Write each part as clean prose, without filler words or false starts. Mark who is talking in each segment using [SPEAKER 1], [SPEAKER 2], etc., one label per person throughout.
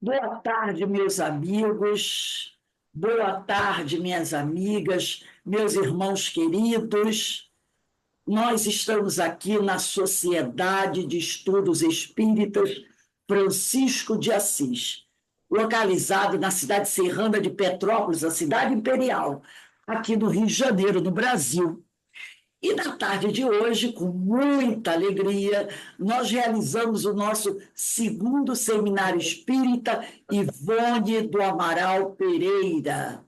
[SPEAKER 1] Boa tarde, meus amigos. Boa tarde, minhas amigas, meus irmãos queridos. Nós estamos aqui na Sociedade de Estudos Espíritas Francisco de Assis, localizado na cidade serrana de Petrópolis, a cidade imperial, aqui no Rio de Janeiro, no Brasil. E na tarde de hoje, com muita alegria, nós realizamos o nosso segundo seminário espírita Ivone do Amaral Pereira.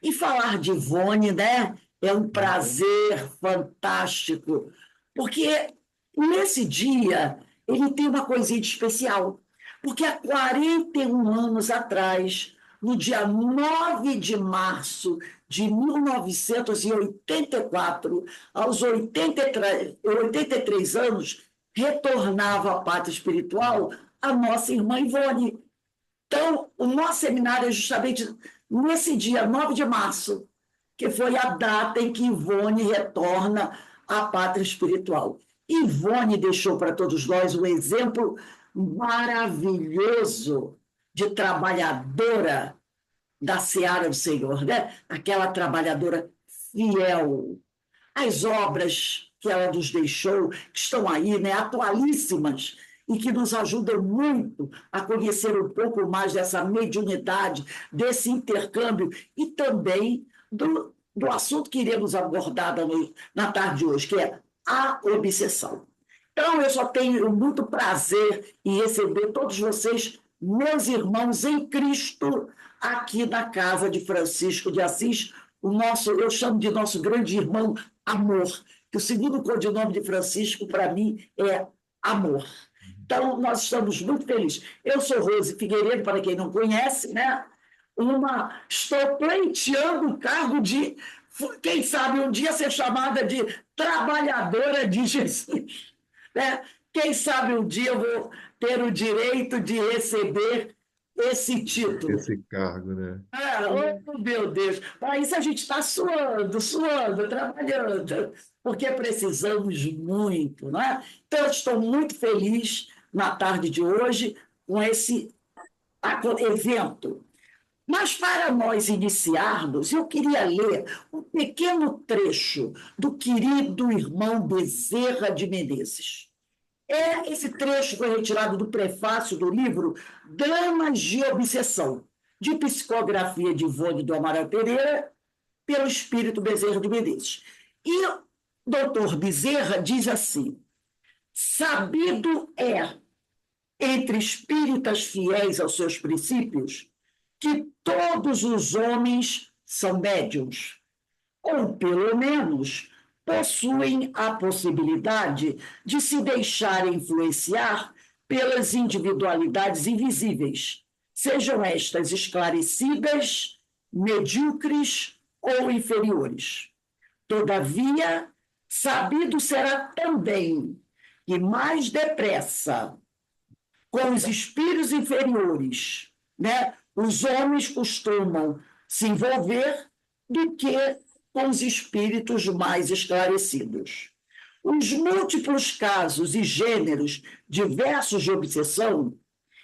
[SPEAKER 1] E falar de Ivone, né, é um prazer fantástico, porque nesse dia ele tem uma coisinha de especial, porque há 41 anos atrás, no dia 9 de março de 1984, aos 83 anos, retornava à pátria espiritual a nossa irmã Ivone. Então, o nosso seminário é justamente nesse dia, 9 de março, que foi a data em que Ivone retorna à pátria espiritual. Ivone deixou para todos nós um exemplo maravilhoso de trabalhadora da seara do Senhor, né? Aquela trabalhadora fiel. As obras que ela nos deixou, que estão aí, né, atualíssimas, e que nos ajudam muito a conhecer um pouco mais dessa mediunidade, desse intercâmbio, e também do assunto que iremos abordar na tarde de hoje, que é a obsessão. Então, eu só tenho muito prazer em receber todos vocês, meus irmãos em Cristo, aqui na casa de Francisco de Assis, eu chamo de nosso grande irmão Amor, que o segundo codinome de Francisco, para mim, é Amor. Então, nós estamos muito felizes. Eu sou Rose Figueiredo, para quem não conhece, né? Estou pleiteando o cargo de, quem sabe, um dia ser chamada de trabalhadora de Jesus. Né? Quem sabe um dia eu vou ter o direito de receber esse título.
[SPEAKER 2] Esse cargo, né?
[SPEAKER 1] Oh, meu Deus! Para isso a gente está suando, trabalhando, porque precisamos muito, não é? Então, eu estou muito feliz na tarde de hoje com esse evento. Mas para nós iniciarmos, eu queria ler um pequeno trecho do querido irmão Bezerra de Menezes. Esse trecho foi retirado do prefácio do livro Dramas de Obsessão, de psicografia de Ivone do Amaral Pereira, pelo espírito Bezerra de Menezes. E o doutor Bezerra diz assim: sabido é, entre espíritas fiéis aos seus princípios, que todos os homens são médiuns, ou pelo menos possuem a possibilidade de se deixar influenciar pelas individualidades invisíveis, sejam estas esclarecidas, medíocres ou inferiores. Todavia, sabido será também que mais depressa, com os espíritos inferiores, né, os homens costumam se envolver do que com os espíritos mais esclarecidos. Os múltiplos casos e gêneros diversos de obsessão,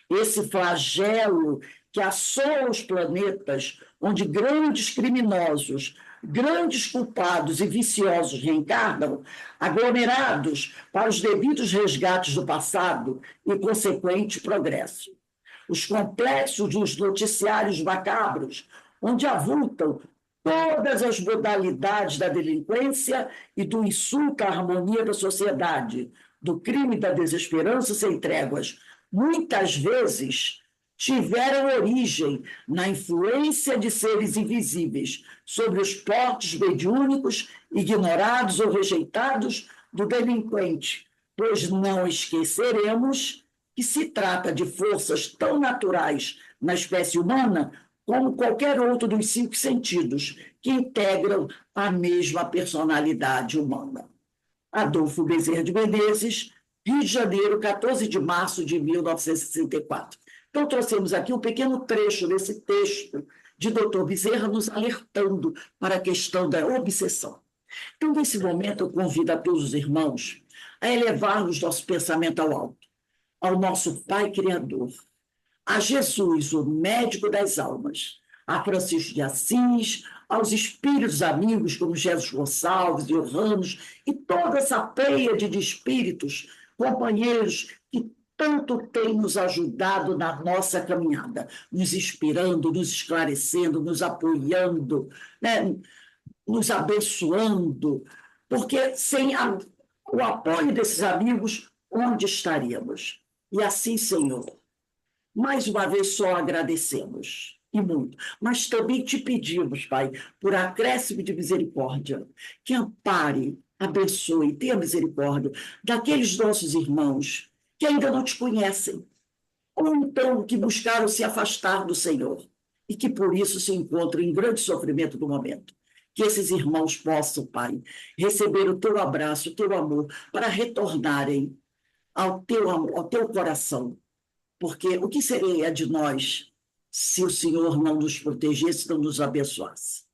[SPEAKER 1] esse flagelo que assola os planetas, onde grandes criminosos, grandes culpados e viciosos reencarnam, aglomerados para os devidos resgates do passado e consequente progresso. Os complexos dos noticiários macabros, onde avultam todas as modalidades da delinquência e do insulto à harmonia da sociedade, do crime e da desesperança sem tréguas, muitas vezes tiveram origem na influência de seres invisíveis sobre os portes mediúnicos, ignorados ou rejeitados do delinquente, pois não esqueceremos que se trata de forças tão naturais na espécie humana como qualquer outro dos 5 sentidos, que integram a mesma personalidade humana. Adolfo Bezerra de Menezes, Rio de Janeiro, 14 de março de 1964. Então, trouxemos aqui um pequeno trecho desse texto de Dr. Bezerra nos alertando para a questão da obsessão. Então, nesse momento, eu convido a todos os irmãos a elevarmos nosso pensamento ao alto, ao nosso Pai Criador, a Jesus, o médico das almas, a Francisco de Assis, aos espíritos amigos como Jesus Gonçalves e Ramos, e toda essa pleiade de espíritos, companheiros que tanto têm nos ajudado na nossa caminhada, nos inspirando, nos esclarecendo, nos apoiando, né? Nos abençoando, porque sem o apoio desses amigos, onde estaríamos? E assim, Senhor, mais uma vez só agradecemos, e muito, mas também te pedimos, Pai, por acréscimo de misericórdia, que ampare, abençoe, tenha misericórdia daqueles nossos irmãos que ainda não te conhecem, ou então que buscaram se afastar do Senhor e que por isso se encontram em grande sofrimento no momento. Que esses irmãos possam, Pai, receber o teu abraço, o teu amor, para retornarem ao teu coração, porque o que seria de nós se o Senhor não nos protegesse, não nos abençoasse?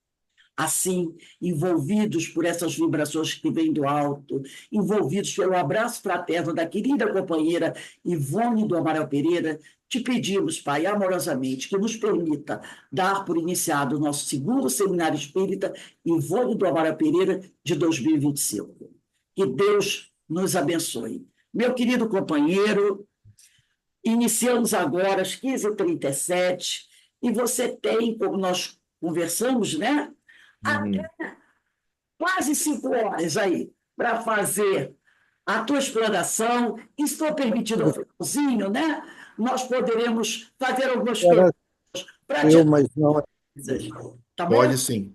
[SPEAKER 1] Assim, envolvidos por essas vibrações que vêm do alto, envolvidos pelo abraço fraterno da querida companheira Ivone do Amaral Pereira, te pedimos, Pai, amorosamente, que nos permita dar por iniciado o nosso segundo seminário espírita Ivone do Amaral Pereira de 2025. Que Deus nos abençoe. Meu querido companheiro, iniciamos agora às 15h37 e você tem, como nós conversamos, né? Até
[SPEAKER 2] Uhum.
[SPEAKER 1] quase 5 horas aí para fazer a tua exploração. E se for permitido ao finalzinho, né? Nós poderemos fazer algumas perguntas
[SPEAKER 3] Era
[SPEAKER 1] para
[SPEAKER 3] eu,
[SPEAKER 1] tirar
[SPEAKER 3] mas não é.
[SPEAKER 1] dúvidas, tá bom?
[SPEAKER 2] Pode sim.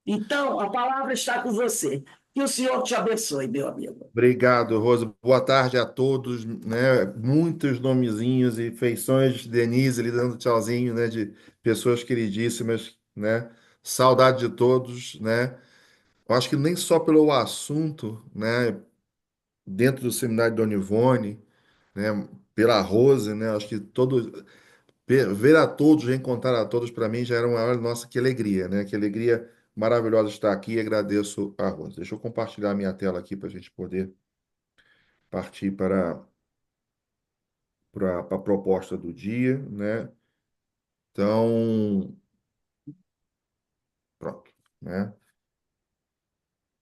[SPEAKER 1] Então, a palavra está com você. Que o Senhor te abençoe, meu amigo.
[SPEAKER 2] Obrigado, Rosa. Boa tarde a todos, né? Muitos nomezinhos e feições, Denise ali dando tchauzinho, né? De pessoas queridíssimas, né? Saudade de todos, né? Eu acho que nem só pelo assunto, né? Dentro do seminário de Dona Ivone, né? Pela Rose, né? Acho que ver a todos, reencontrar a todos, para mim já era uma hora, nossa, que alegria, né? Que alegria maravilhosa estar aqui e agradeço a Rose. Deixa eu compartilhar a minha tela aqui para a gente poder partir para a proposta do dia, né? Então, pronto, né?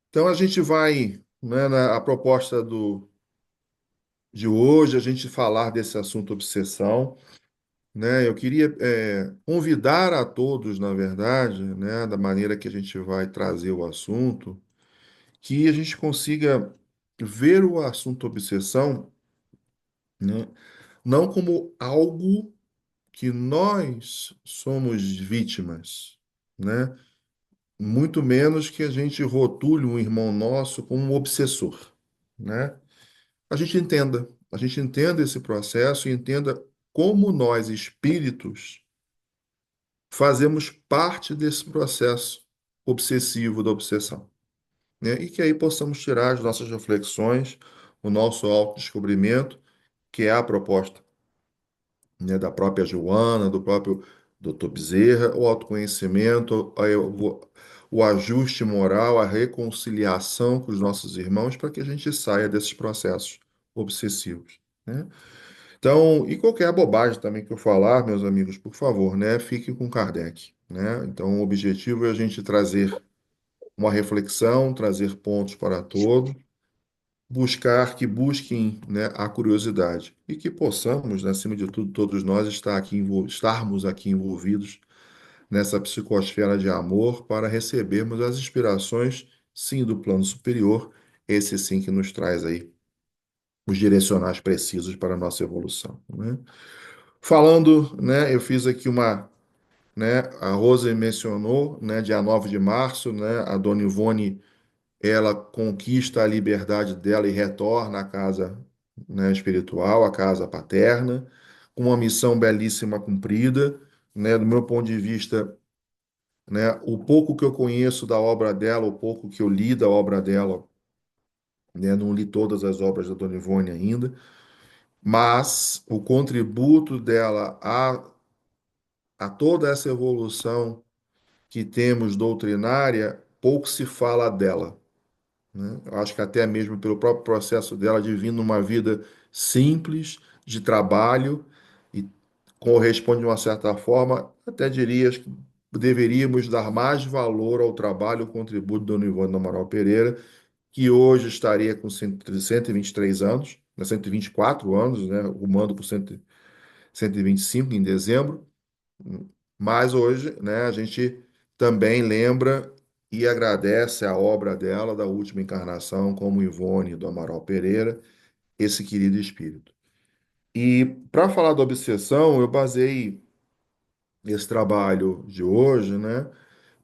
[SPEAKER 2] Então a gente vai, né, a proposta de hoje, a gente falar desse assunto obsessão, né? Eu queria convidar a todos, na verdade, né, da maneira que a gente vai trazer o assunto, que a gente consiga ver o assunto obsessão, né, não como algo que nós somos vítimas, né? Muito menos que a gente rotule um irmão nosso como um obsessor, né? A gente entenda esse processo e entenda como nós, espíritos, fazemos parte desse processo obsessivo da obsessão, né? E que aí possamos tirar as nossas reflexões, o nosso autodescobrimento, que é a proposta, né, da própria Joana, do próprio Dr. Bezerra, o autoconhecimento, o ajuste moral, a reconciliação com os nossos irmãos, para que a gente saia desses processos obsessivos, né? Então, e qualquer bobagem também que eu falar, meus amigos, por favor, né, fiquem com Kardec, né? Então, o objetivo é a gente trazer uma reflexão, trazer pontos para todos, buscar que busquem, né, a curiosidade e que possamos, né, acima de tudo, todos nós estarmos aqui envolvidos nessa psicosfera de amor para recebermos as inspirações, sim, do plano superior, esse sim que nos traz aí os direcionais precisos para a nossa evolução, né? Falando, né, eu fiz aqui né, a Rose mencionou, né, dia 9 de março, né, a Dona Ivone ela conquista a liberdade dela e retorna à casa, né, espiritual, à casa paterna, com uma missão belíssima cumprida, né, do meu ponto de vista, né, o pouco que eu conheço da obra dela, o pouco que eu li da obra dela, né, não li todas as obras da Dona Ivone ainda, mas o contributo dela a toda essa evolução que temos doutrinária, pouco se fala dela, né? Eu acho que até mesmo pelo próprio processo dela de vir numa vida simples, de trabalho, e corresponde de uma certa forma, até diria que deveríamos dar mais valor ao trabalho, ao contributo do Dona Ivone do Amaral Pereira, que hoje estaria com 123 anos, né, 124 anos, né, rumando por 125 em dezembro, mas hoje, né, a gente também lembra e agradece a obra dela da última encarnação, como Ivone do Amaral Pereira, esse querido espírito. E para falar da obsessão, eu basei esse trabalho de hoje, né,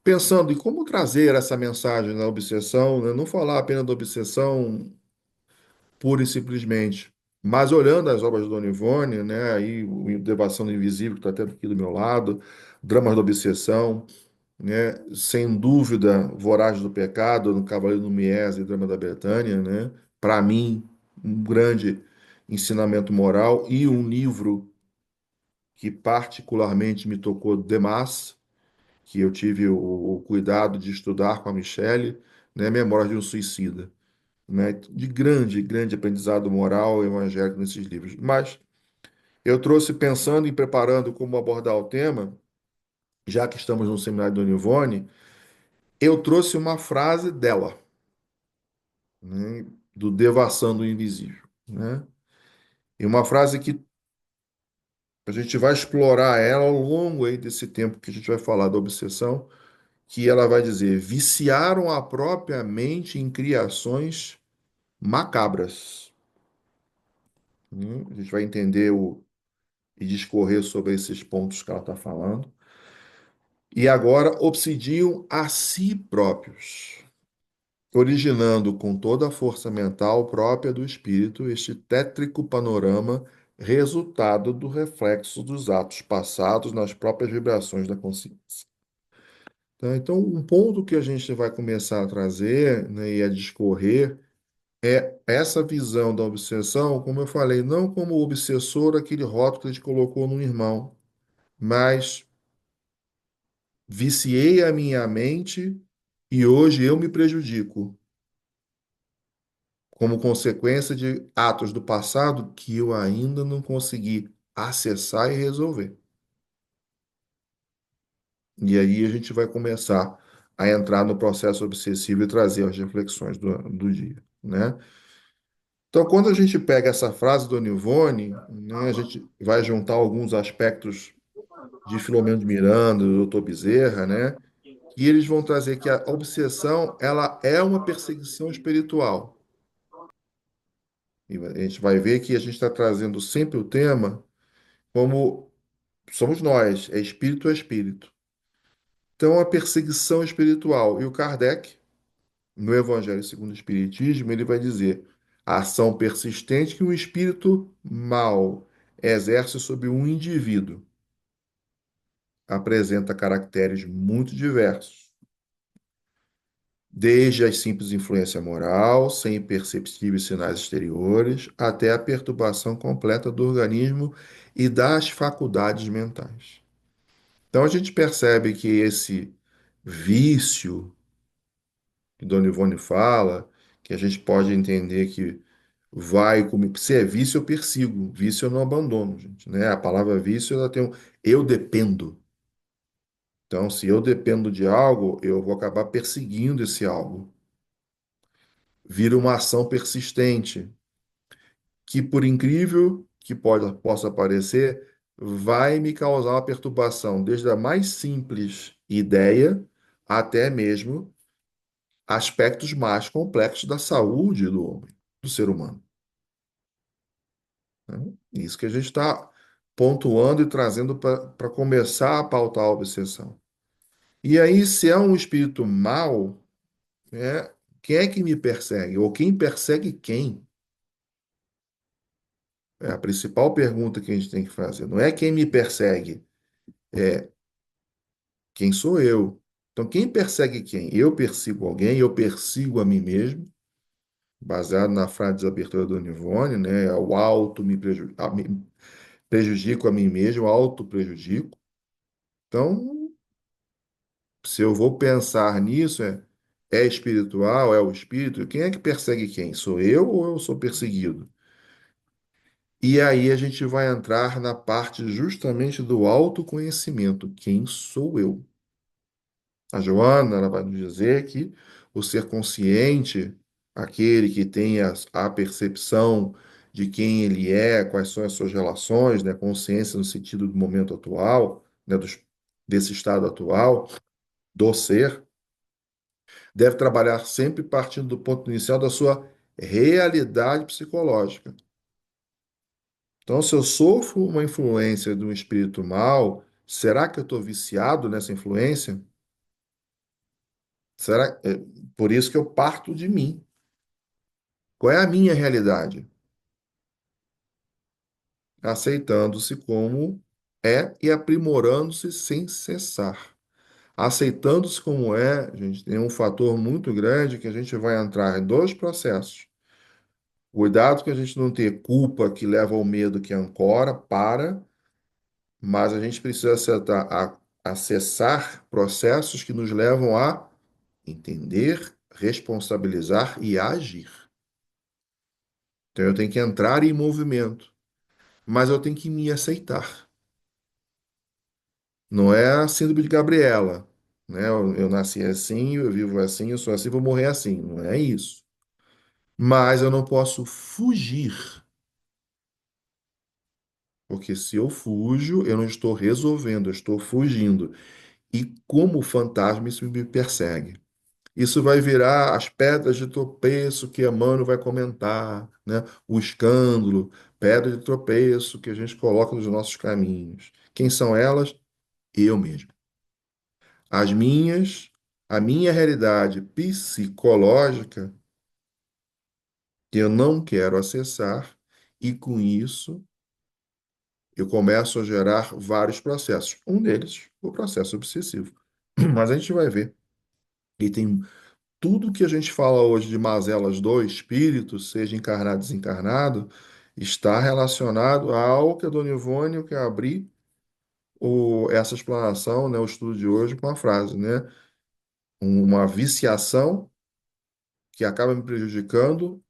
[SPEAKER 2] pensando em como trazer essa mensagem da obsessão, né, não falar apenas da obsessão pura e simplesmente, mas olhando as obras de Dona Ivone, né, aí o Devassando Invisível, que está até aqui do meu lado, Dramas da Obsessão, né, sem dúvida, Voragem do Pecado, no Cavaleiro do Mies e Drama da Betânia, né, para mim, um grande ensinamento moral e um livro que particularmente me tocou demais, que eu tive o cuidado de estudar com a Michelle, né, Memórias de um Suicida, né, de grande, grande aprendizado moral e evangélico nesses livros. Mas eu trouxe pensando e preparando como abordar o tema, já que estamos no seminário do Nivone, eu trouxe uma frase dela, né, do Devassando o Invisível, né? E uma frase que a gente vai explorar ela ao longo aí desse tempo que a gente vai falar da obsessão, que ela vai dizer: viciaram a própria mente em criações macabras. A gente vai entender e discorrer sobre esses pontos que ela está falando. E agora obsidiam a si próprios, originando com toda a força mental própria do espírito este tétrico panorama, resultado do reflexo dos atos passados nas próprias vibrações da consciência. Tá? Então, um ponto que a gente vai começar a trazer, né, e a discorrer é essa visão da obsessão, como eu falei, não como o obsessor, aquele rótulo que a gente colocou no irmão, mas viciei a minha mente e hoje eu me prejudico, como consequência de atos do passado que eu ainda não consegui acessar e resolver. E aí a gente vai começar a entrar no processo obsessivo e trazer as reflexões do dia, né? Então, quando a gente pega essa frase do Nivone, né, a gente vai juntar alguns aspectos de Filomeno de Miranda, do Dr. Bezerra, né? E eles vão trazer que a obsessão, ela é uma perseguição espiritual. E a gente vai ver que a gente está trazendo sempre o tema como somos nós, é espírito a espírito. Então, a perseguição espiritual. E o Kardec, no Evangelho segundo o Espiritismo, ele vai dizer a ação persistente que um espírito mau exerce sobre um indivíduo apresenta caracteres muito diversos, desde a simples influência moral, sem perceptíveis sinais exteriores, até a perturbação completa do organismo e das faculdades mentais. Então a gente percebe que esse vício que Dona Ivone fala, que a gente pode entender que vai comigo. Se é vício, eu persigo. Vício eu não abandono, gente, né? A palavra vício, ela tem um eu dependo. Então, se eu dependo de algo, eu vou acabar perseguindo esse algo. Vira uma ação persistente, que por incrível que possa parecer, vai me causar uma perturbação, desde a mais simples ideia até mesmo aspectos mais complexos da saúde do homem, do ser humano, né? Isso que a gente está pontuando e trazendo para começar a pautar a obsessão. E aí, se é um espírito mau, né, quem é que me persegue? Ou quem persegue quem? É a principal pergunta que a gente tem que fazer. Não é quem me persegue, quem sou eu. Então, quem persegue quem? Eu persigo alguém, eu persigo a mim mesmo, baseado na frase de abertura do Nivone, né? O auto prejudico a mim mesmo, auto prejudico. Então, se eu vou pensar nisso, é espiritual, é o espírito, quem é que persegue quem? Sou eu ou eu sou perseguido? E aí a gente vai entrar na parte justamente do autoconhecimento. Quem sou eu? A Joana, ela vai nos dizer que o ser consciente, aquele que tem a percepção de quem ele é, quais são as suas relações, né? Consciência no sentido do momento atual, né? Desse estado atual, do ser, deve trabalhar sempre partindo do ponto inicial da sua realidade psicológica. Então, se eu sofro uma influência de um espírito mal, será que eu estou viciado nessa influência? Será, por isso que eu parto de mim. Qual é a minha realidade? Aceitando-se como é e aprimorando-se sem cessar. Aceitando-se como é, gente, tem um fator muito grande que a gente vai entrar em dois processos. Cuidado que a gente não tenha culpa que leva ao medo que ancora, mas a gente precisa acessar processos que nos levam a entender, responsabilizar e agir. Então eu tenho que entrar em movimento, mas eu tenho que me aceitar. Não é a síndrome de Gabriela, né? Eu nasci assim, eu vivo assim, eu sou assim, vou morrer assim. Não é isso. Mas eu não posso fugir, porque se eu fujo, eu não estou resolvendo, eu estou fugindo. E como fantasma, isso me persegue. Isso vai virar as pedras de tropeço que Emmanuel vai comentar, né? O escândalo, pedra de tropeço que a gente coloca nos nossos caminhos. Quem são elas? Eu mesmo. As minhas, a minha realidade psicológica que eu não quero acessar, e com isso eu começo a gerar vários processos. Um deles, o processo obsessivo. Mas a gente vai ver. E tem tudo que a gente fala hoje de mazelas do espírito, seja encarnado ou desencarnado, está relacionado ao que a Dona Ivone, eu quero abrir essa explanação, né, o estudo de hoje com a frase, né? Uma viciação que acaba me prejudicando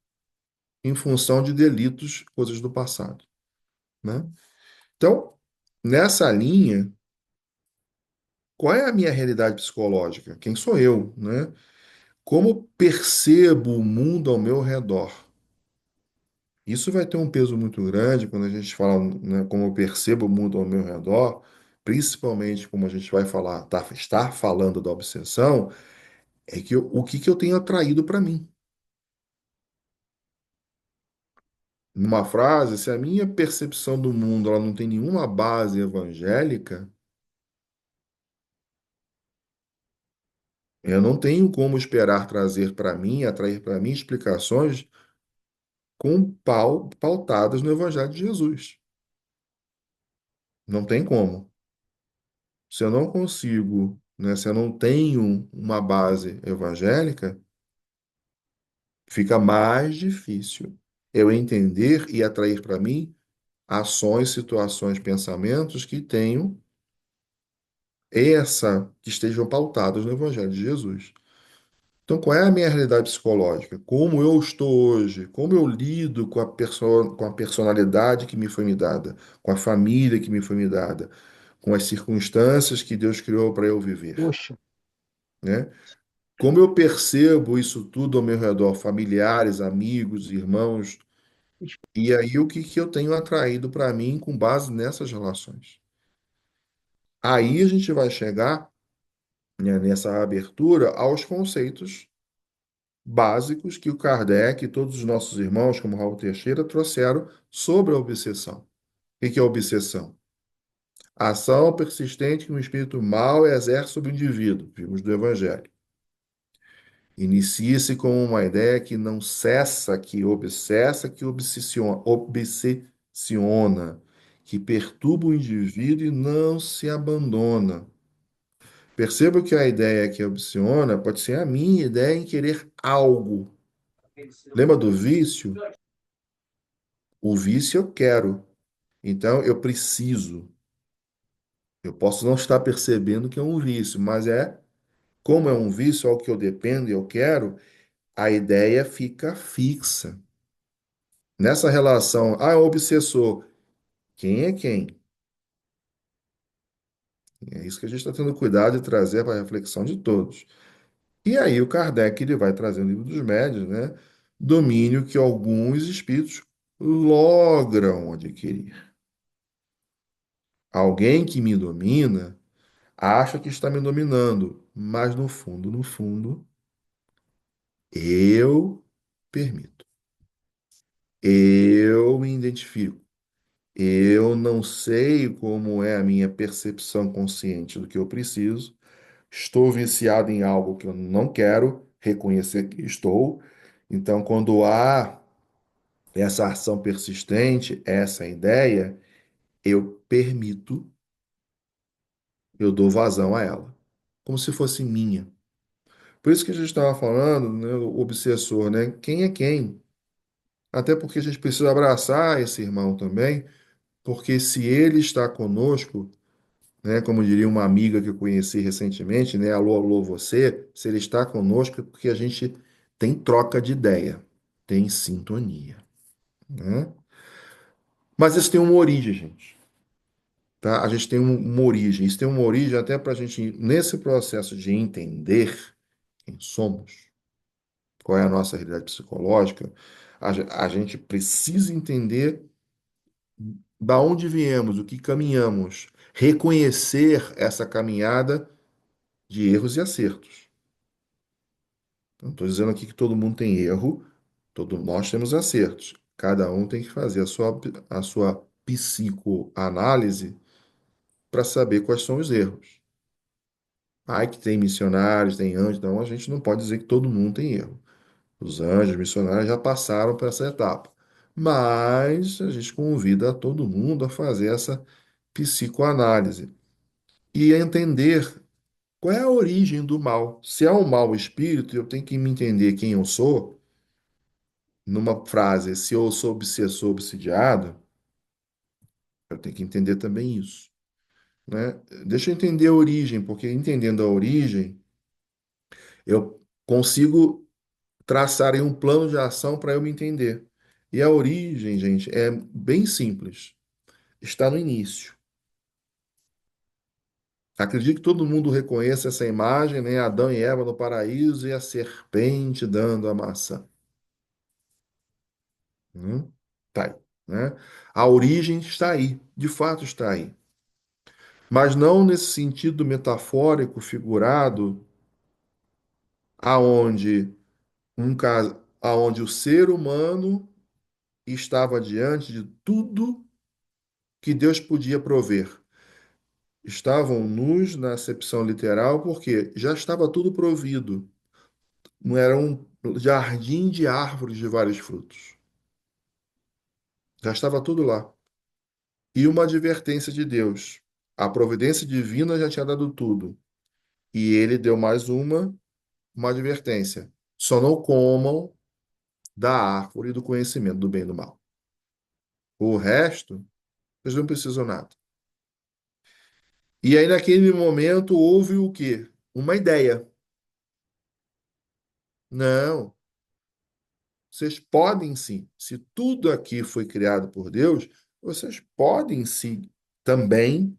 [SPEAKER 2] em função de delitos, coisas do passado, né? Então, nessa linha, qual é a minha realidade psicológica? Quem sou eu, né? Como percebo o mundo ao meu redor? Isso vai ter um peso muito grande quando a gente fala, né, como eu percebo o mundo ao meu redor, principalmente como a gente vai falar, estar falando da obsessão, é que o que que eu tenho atraído para mim. Numa frase, se a minha percepção do mundo ela não tem nenhuma base evangélica, eu não tenho como esperar trazer para mim, atrair para mim explicações pautadas no Evangelho de Jesus. Não tem como. Se eu não consigo, né, se eu não tenho uma base evangélica, fica mais difícil eu entender e atrair para mim ações, situações, pensamentos que tenham que estejam pautados no Evangelho de Jesus. Então, qual é a minha realidade psicológica? Como eu estou hoje? Como eu lido com com a personalidade que me foi me dada, com a família que me foi me dada, com as circunstâncias que Deus criou para eu viver,
[SPEAKER 3] Poxa,
[SPEAKER 2] né? Como eu percebo isso tudo ao meu redor, familiares, amigos, irmãos, e aí o que que eu tenho atraído para mim com base nessas relações? Aí a gente vai chegar, né, nessa abertura aos conceitos básicos que o Kardec e todos os nossos irmãos, como Raul Teixeira, trouxeram sobre a obsessão. O que é a obsessão? A ação persistente que um espírito mau exerce sobre o indivíduo, vimos do Evangelho. Inicia-se com uma ideia que não cessa, que obsessa, que obsessiona, que perturba o indivíduo e não se abandona. Perceba que a ideia que obsessiona pode ser a minha ideia em querer algo. Lembra do vício? O vício eu quero, então eu preciso. Eu posso não estar percebendo que é um vício, mas como é um vício ao que eu dependo e eu quero, a ideia fica fixa. Nessa relação, obsessor, quem é quem? É isso que a gente está tendo cuidado de trazer para a reflexão de todos. E aí o Kardec ele vai trazer no Livro dos Médiuns, né, domínio que alguns espíritos logram adquirir. Alguém que me domina acha que está me dominando, mas no fundo, no fundo, eu permito. Eu me identifico. Eu não sei como é a minha percepção consciente do que eu preciso. Estou viciado em algo que eu não quero reconhecer que estou. Então, quando há essa ação persistente, essa ideia, eu permito, eu dou vazão a ela, como se fosse minha. Por isso que a gente estava falando, né, o obsessor, né? Quem é quem? Até porque a gente precisa abraçar esse irmão também, porque se ele está conosco, né, como diria uma amiga que eu conheci recentemente, né, alô, alô, você, se ele está conosco é porque a gente tem troca de ideia, tem sintonia, né? Mas isso tem uma origem, gente. Tá? A gente tem uma origem. Isso tem uma origem até para a gente, nesse processo de entender quem somos, qual é a nossa realidade psicológica, a gente precisa entender da onde viemos, o que caminhamos, reconhecer essa caminhada de erros e acertos. Não estou dizendo aqui que todo mundo tem erro, todos nós temos acertos. Cada um tem que fazer a sua psicoanálise para saber quais são os erros. Ai, que tem missionários, tem anjos, então a gente não pode dizer que todo mundo tem erro. Os anjos, missionários já passaram por essa etapa. Mas a gente convida a todo mundo a fazer essa psicoanálise e a entender qual é a origem do mal. Se é um mau espírito, eu tenho que me entender quem eu sou. Numa frase, se eu sou obsessor, obsidiado, eu tenho que entender também isso, né? Deixa eu entender a origem, porque entendendo a origem, eu consigo traçar aí um plano de ação para eu me entender. E a origem, gente, é bem simples. Está no início. Acredito que todo mundo reconheça essa imagem, né? Adão e Eva no paraíso e a serpente dando a maçã. Tá aí, né? A origem está aí, de fato está aí. Mas não nesse sentido metafórico, figurado, aonde aonde o ser humano estava diante de tudo que Deus podia prover. Estavam nus na acepção literal, porque já estava tudo provido. Não era um jardim de árvores de vários frutos. Já estava tudo lá. E uma advertência de Deus. A providência divina já tinha dado tudo. E ele deu mais uma advertência. Só não comam da árvore do conhecimento do bem e do mal. O resto, eles não precisam nada. E aí, naquele momento, houve o quê? Uma ideia. Não, vocês podem sim. Se tudo aqui foi criado por Deus, vocês podem sim também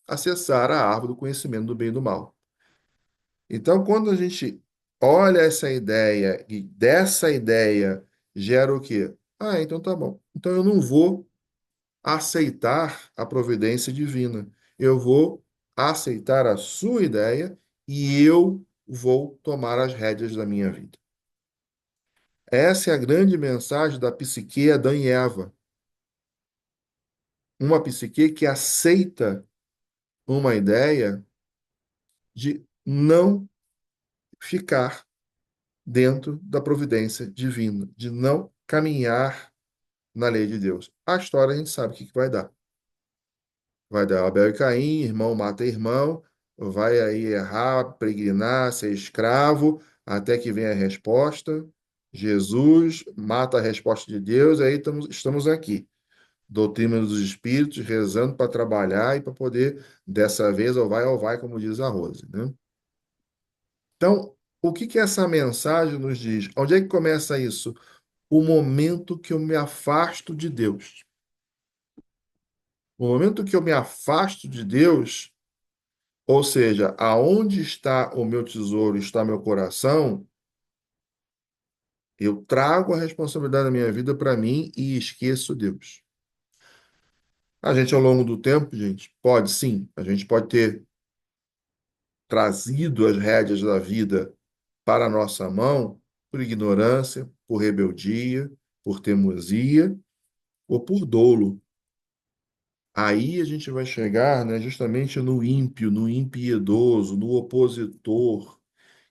[SPEAKER 2] acessar a árvore do conhecimento do bem e do mal. Então, quando a gente olha essa ideia e dessa ideia gera o quê? Então tá bom. Então eu não vou aceitar a providência divina. Eu vou aceitar a sua ideia e eu vou tomar as rédeas da minha vida. Essa é a grande mensagem da psique Adão e Eva. Uma psique que aceita uma ideia de não ficar dentro da providência divina, de não caminhar na lei de Deus. A história a gente sabe o que vai dar. Vai dar Abel e Caim, irmão mata irmão, vai aí errar, peregrinar, ser escravo, até que venha a resposta. Jesus mata a resposta de Deus, aí estamos aqui. Doutrina dos Espíritos, rezando para trabalhar e para poder, dessa vez, ou vai, como diz a Rose, né? Então, o que que essa mensagem nos diz? Onde é que começa isso? o momento que eu me afasto de Deus. O momento que eu me afasto de Deus, ou seja, aonde está o meu tesouro, está meu coração, eu trago a responsabilidade da minha vida para mim e esqueço Deus. A gente, ao longo do tempo, gente, pode sim, a gente pode ter trazido as rédeas da vida para a nossa mão por ignorância, por rebeldia, por teimosia ou por dolo. Aí a gente vai chegar, né, justamente no ímpio, no impiedoso, no opositor,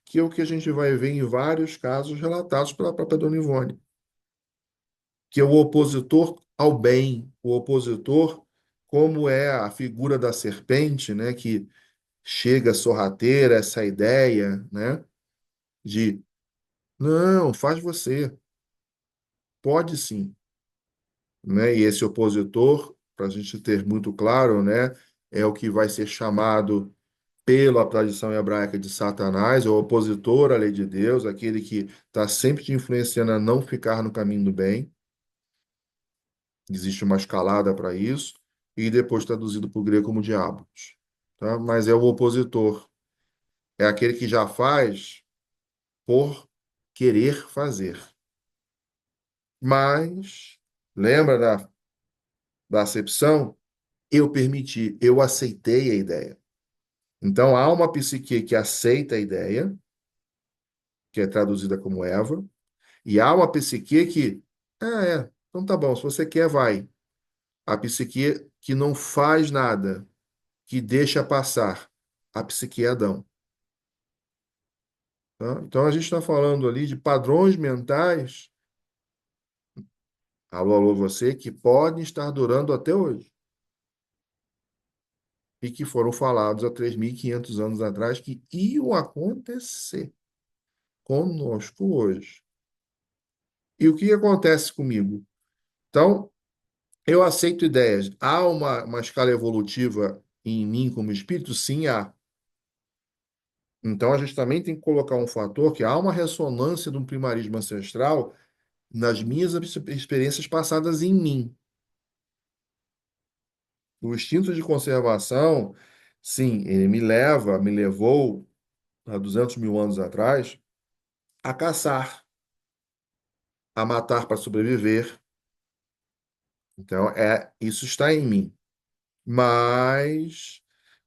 [SPEAKER 2] que é o que a gente vai ver em vários casos relatados pela própria Dona Ivone, que é o opositor ao bem, o opositor, como é a figura da serpente, né, que chega sorrateira, essa ideia, né, de não, faz você, pode sim, né, e esse opositor, para a gente ter muito claro, né, é o que vai ser chamado pela tradição hebraica de Satanás, o opositor à lei de Deus, aquele que está sempre te influenciando a não ficar no caminho do bem. Existe uma escalada para isso, e depois traduzido para o grego como diabos. Tá? Mas é o opositor, é aquele que já faz por querer fazer. Mas, lembra da acepção? Eu permiti, eu aceitei a ideia. Então, há uma psique que aceita a ideia, que é traduzida como Eva, e há uma psique que, então tá bom, se você quer, vai. A psique que não faz nada, que deixa passar. A psique é Adão. Tá? Então a gente está falando ali de padrões mentais, alô, alô, você, que podem estar durando até hoje. E que foram falados há 3.500 anos atrás que iam acontecer conosco hoje. E o que acontece comigo? Então, eu aceito ideias. Há uma escala evolutiva em mim como espírito? Sim, há. Então, a gente também tem que colocar um fator que há uma ressonância de um primarismo ancestral nas minhas experiências passadas em mim. O instinto de conservação, sim, ele me levou há 200 mil anos atrás a caçar, a matar para sobreviver. Então, isso está em mim. Mas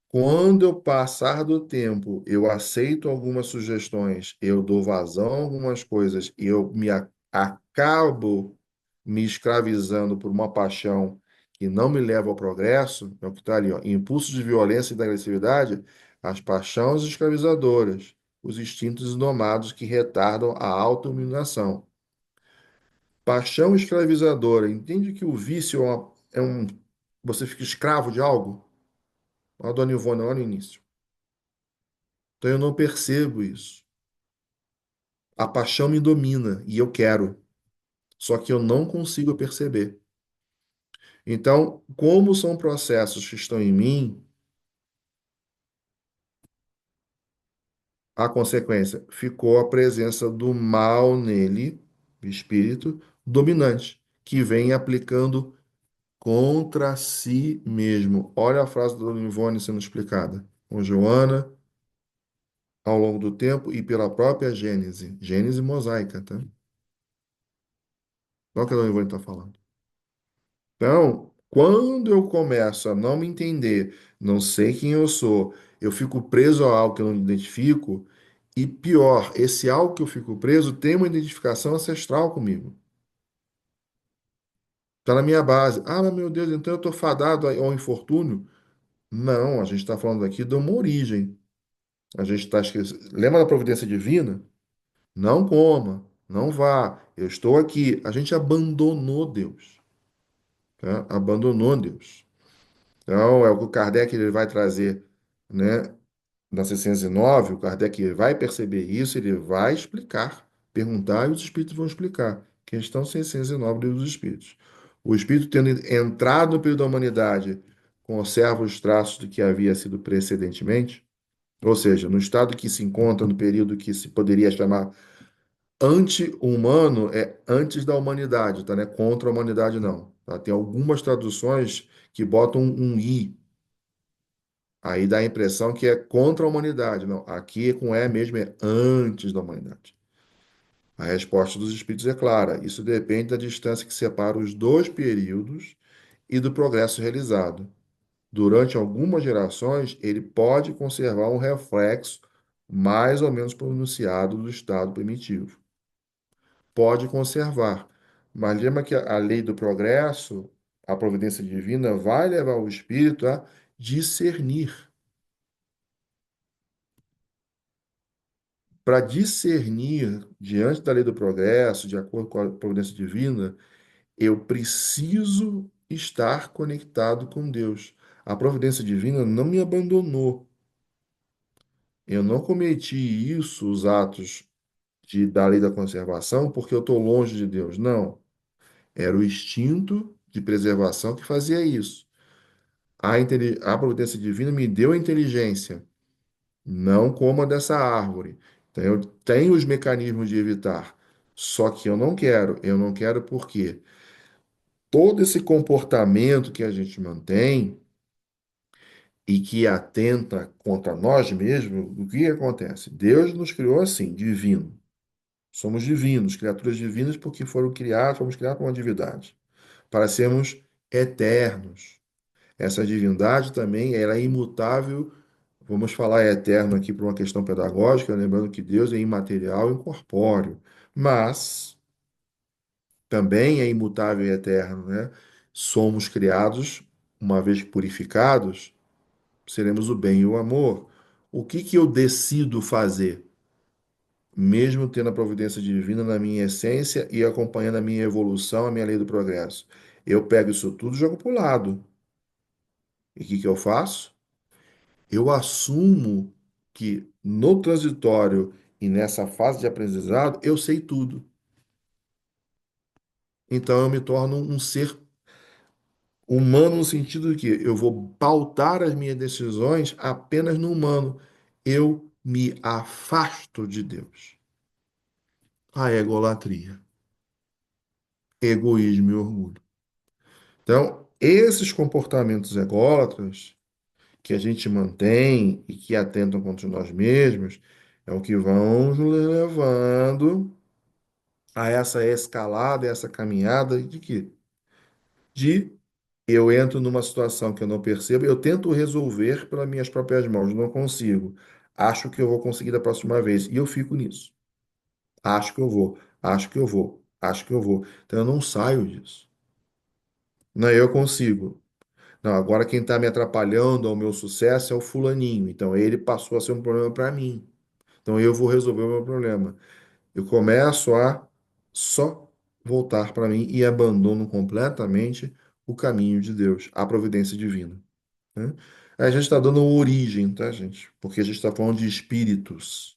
[SPEAKER 2] quando eu passar do tempo, eu aceito algumas sugestões, eu dou vazão a algumas coisas e eu acabo me escravizando por uma paixão que não me leva ao progresso, é o que está ali, ó, impulsos de violência e da agressividade, as paixões escravizadoras, os instintos indomados que retardam a autoiluminação. Paixão escravizadora, entende que o vício você fica escravo de algo? A Dona Ivone, lá no início. Então eu não percebo isso. A paixão me domina e eu quero, só que eu não consigo perceber. Então, como são processos que estão em mim, a consequência ficou a presença do mal nele, o espírito dominante, que vem aplicando contra si mesmo. Olha a frase do Dona Ivone sendo explicada com Joana ao longo do tempo e pela própria Gênese. Gênese mosaica, tá? Olha o que a Dona Ivone está falando. Então, quando eu começo a não me entender, não sei quem eu sou, eu fico preso a algo que eu não identifico, e pior, esse algo que eu fico preso tem uma identificação ancestral comigo. Está na minha base. Ah, mas meu Deus, então eu estou fadado ao infortúnio? Não, a gente está falando aqui de uma origem. A gente está esquecendo. Lembra da providência divina? Não coma, não vá. Eu estou aqui. A gente abandonou Deus, tá? Abandonou Deus. Então, é o que o Kardec ele vai trazer, né? Na 609, o Kardec vai perceber isso, ele vai explicar, perguntar e os espíritos vão explicar. Questão 609 do Livro dos Espíritos. O espírito, tendo entrado no período da humanidade, conserva os traços do que havia sido precedentemente, ou seja, no estado que se encontra, no período que se poderia chamar Anti-humano é antes da humanidade, tá, né? Contra a humanidade, não. Tá? Tem algumas traduções que botam um i. Aí dá a impressão que é contra a humanidade. Não, aqui com E mesmo é antes da humanidade. A resposta dos espíritos é clara. Isso depende da distância que separa os dois períodos e do progresso realizado. Durante algumas gerações, ele pode conservar um reflexo mais ou menos pronunciado do estado primitivo. Pode conservar. Mas lembra que a lei do progresso, a providência divina, vai levar o espírito a discernir. Para discernir diante da lei do progresso, de acordo com a providência divina, eu preciso estar conectado com Deus. A providência divina não me abandonou. Eu não cometi isso, os atos da lei da conservação, porque eu estou longe de Deus. Não. Era o instinto de preservação que fazia isso. A providência divina me deu a inteligência. Não coma dessa árvore. Então, eu tenho os mecanismos de evitar. Só que eu não quero. Eu não quero porque todo esse comportamento que a gente mantém e que atenta contra nós mesmos, o que acontece? Deus nos criou assim, divino. Somos divinos, criaturas divinas porque foram criados, fomos criados por uma divindade, para sermos eternos. Essa divindade também, ela é imutável. Vamos falar eterno aqui por uma questão pedagógica, lembrando que Deus é imaterial e incorpóreo, mas também é imutável e eterno, né? Somos criados, uma vez purificados, seremos o bem e o amor. O que que eu decido fazer, mesmo tendo a providência divina na minha essência e acompanhando a minha evolução, a minha lei do progresso? Eu pego isso tudo e jogo para o lado. E o que que eu faço? Eu assumo que no transitório e nessa fase de aprendizado eu sei tudo. Então eu me torno um ser humano no sentido de que eu vou pautar as minhas decisões apenas no humano. Eu me afasto de Deus. A egolatria, egoísmo e orgulho. Então, esses comportamentos ególatras que a gente mantém e que atentam contra nós mesmos é o que vão nos levando a essa escalada, essa caminhada de quê? De eu entro numa situação que eu não percebo, eu tento resolver pelas minhas próprias mãos, não consigo. Acho que eu vou conseguir da próxima vez. E eu fico nisso. Acho que eu vou, acho que eu vou, acho que eu vou. Então eu não saio disso. Não, eu consigo. Não, agora quem está me atrapalhando ao meu sucesso é o fulaninho. Então ele passou a ser um problema para mim. Então eu vou resolver o meu problema. Eu começo a só voltar para mim e abandono completamente o caminho de Deus, a providência divina, né? A gente está dando origem, tá, gente? Porque a gente está falando de espíritos.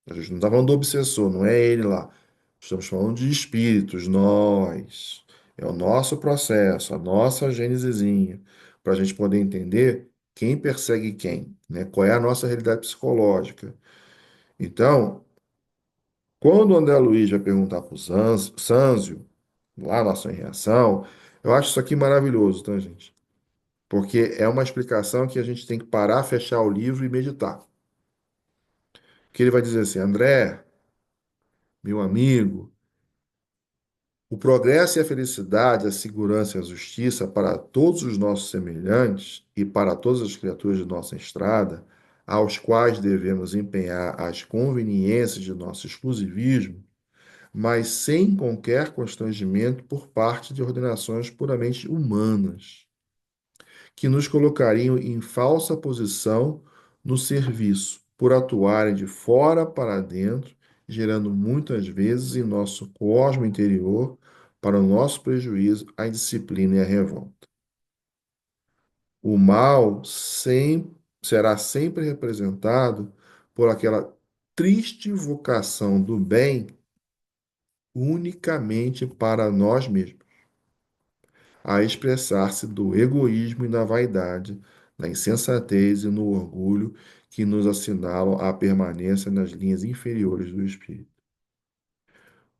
[SPEAKER 2] A gente não está falando do obsessor, não é ele lá. Estamos falando de espíritos, nós. É o nosso processo, a nossa gênesezinha, para a gente poder entender quem persegue quem, né? Qual é a nossa realidade psicológica. Então, quando o André Luiz vai perguntar para o Sanzio, lá na ação e reação, eu acho isso aqui maravilhoso, tá, gente? Porque é uma explicação que a gente tem que parar, fechar o livro e meditar. Que ele vai dizer assim: André, meu amigo, o progresso e a felicidade, a segurança e a justiça para todos os nossos semelhantes e para todas as criaturas de nossa estrada, aos quais devemos empenhar as conveniências de nosso exclusivismo, mas sem qualquer constrangimento por parte de ordenações puramente humanas, que nos colocariam em falsa posição no serviço, por atuarem de fora para dentro, gerando muitas vezes em nosso cosmo interior, para o nosso prejuízo, a indisciplina e a revolta. O mal será sempre representado por aquela triste vocação do bem unicamente para nós mesmos, a expressar-se do egoísmo e da vaidade, na insensatez e no orgulho que nos assinalam a permanência nas linhas inferiores do espírito.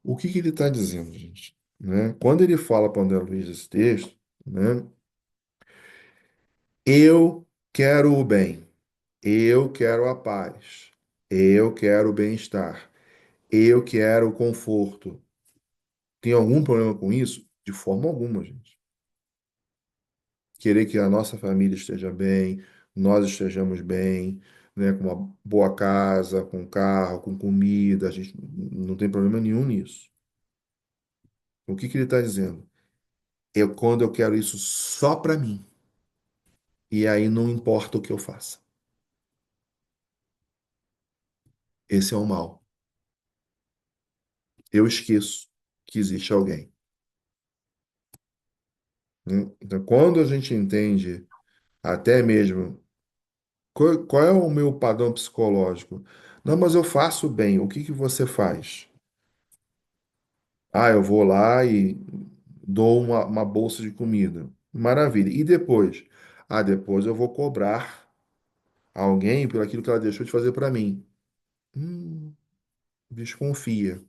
[SPEAKER 2] O que que ele está dizendo, gente? Né? Quando ele fala para o André Luiz esse texto, né? Eu quero o bem, eu quero a paz, eu quero o bem-estar, eu quero o conforto. Tem algum problema com isso? De forma alguma, gente. Querer que a nossa família esteja bem, nós estejamos bem, né? Com uma boa casa, com carro, com comida, a gente não tem problema nenhum nisso. O que que ele está dizendo? Quando eu quero isso só para mim, e aí não importa o que eu faça. Esse é o mal. Eu esqueço que existe alguém, né? Então, quando a gente entende, até mesmo, qual é o meu padrão psicológico? Não, mas eu faço bem. O que que você faz? Ah, eu vou lá e dou uma bolsa de comida. Maravilha. E depois? Ah, depois eu vou cobrar alguém por aquilo que ela deixou de fazer para mim. Desconfia.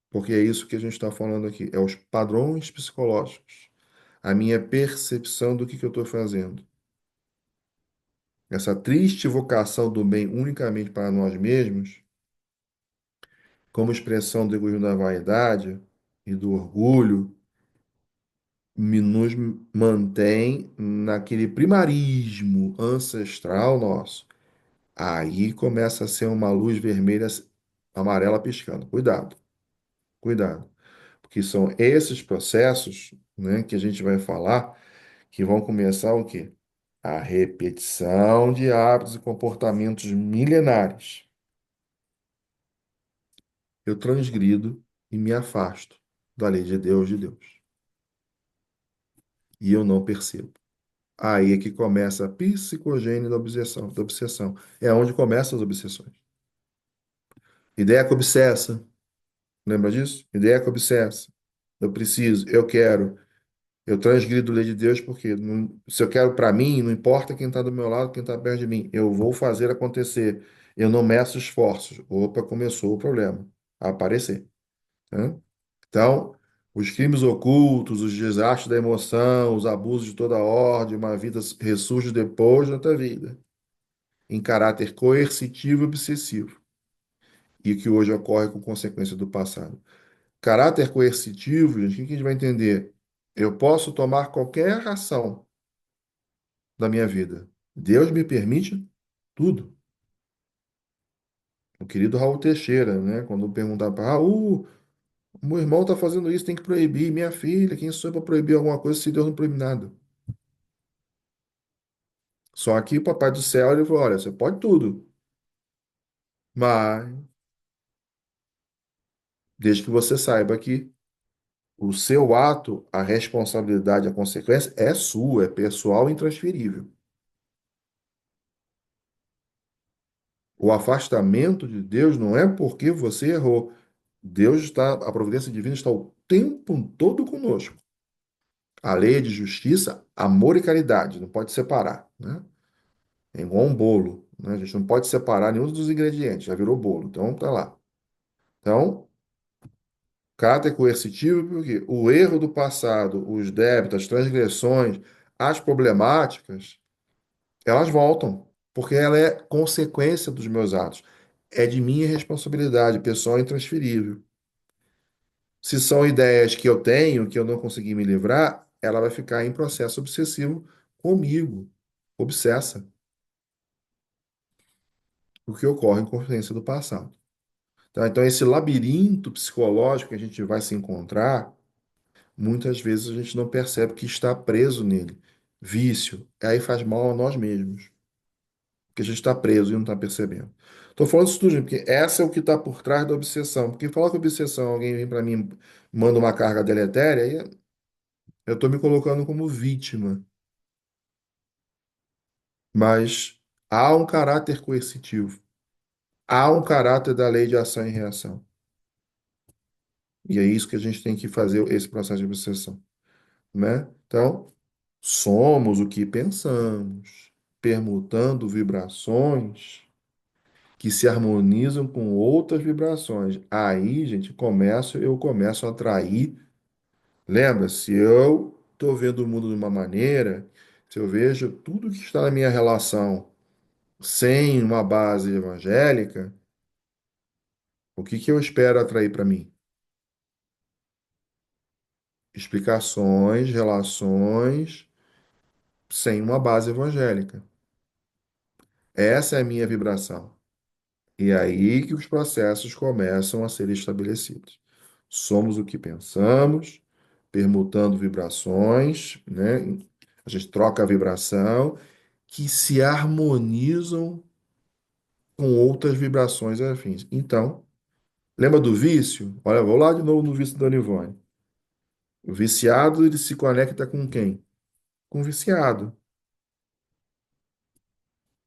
[SPEAKER 2] Porque é isso que a gente está falando aqui. É os padrões psicológicos. A minha percepção do que eu estou fazendo. Essa triste vocação do bem unicamente para nós mesmos, como expressão do egoísmo da vaidade e do orgulho, nos mantém naquele primarismo ancestral nosso. Aí começa a ser uma luz vermelha, amarela piscando. Cuidado, cuidado. Porque são esses processos, né, que a gente vai falar que vão começar o quê? A repetição de hábitos e comportamentos milenares. Eu transgrido e me afasto da lei de Deus. E eu não percebo. Aí é que começa a psicogênese da obsessão. É onde começam as obsessões. Ideia obsessa. Lembra disso? Ideia obsessa. Eu preciso, eu quero. Eu transgrido a lei de Deus porque se eu quero para mim, não importa quem está do meu lado, quem está perto de mim. Eu vou fazer acontecer. Eu não meço esforços. Opa, começou o problema a aparecer, né? Então, os crimes ocultos, os desastres da emoção, os abusos de toda ordem, uma vida ressurge depois da outra vida, em caráter coercitivo e obsessivo, e que hoje ocorre com consequência do passado. Caráter coercitivo, gente, o que a gente vai entender? Eu posso tomar qualquer ação da minha vida. Deus me permite tudo. O querido Raul Teixeira, né? Quando perguntava para Raul, meu irmão está fazendo isso, tem que proibir. Minha filha, quem sou eu para proibir alguma coisa se Deus não proíbe nada? Só que o Papai do Céu, ele falou, olha, você pode tudo, mas desde que você saiba que o seu ato, a responsabilidade, a consequência é sua, é pessoal e intransferível. O afastamento de Deus não é porque você errou. Deus está, a providência divina está o tempo todo conosco. A lei é de justiça, amor e caridade, não pode separar, né? É igual um bolo, né? A gente não pode separar nenhum dos ingredientes, já virou bolo, então tá lá. Então, caráter coercitivo, porque o erro do passado, os débitos, as transgressões, as problemáticas, elas voltam, porque ela é consequência dos meus atos. É de minha responsabilidade pessoal e intransferível. Se são ideias que eu tenho, que eu não consegui me livrar, ela vai ficar em processo obsessivo comigo, obsessa, o que ocorre em consequência do passado. Tá? Então, esse labirinto psicológico que a gente vai se encontrar, muitas vezes a gente não percebe que está preso nele. Vício, aí faz mal a nós mesmos, porque a gente está preso e não está percebendo. Estou falando isso tudo, gente, porque essa é o que está por trás da obsessão. Porque falar que obsessão, alguém vem para mim, manda uma carga deletéria, aí eu estou me colocando como vítima. Mas há um caráter coercitivo, há um caráter da lei de ação e reação. E é isso que a gente tem que fazer esse processo de obsessão, né? Então, somos o que pensamos, permutando vibrações, que se harmonizam com outras vibrações. Aí, gente, eu começo a atrair. Lembra, se eu estou vendo o mundo de uma maneira, se eu vejo tudo que está na minha relação sem uma base evangélica, o que que eu espero atrair para mim? Explicações, relações sem uma base evangélica. Essa é a minha vibração. E é aí que os processos começam a ser estabelecidos. Somos o que pensamos, permutando vibrações, né? A gente troca a vibração que se harmonizam com outras vibrações afins. Então, lembra do vício? Olha, vou lá de novo no vício da Ivone. O viciado, ele se conecta com quem? Com o viciado.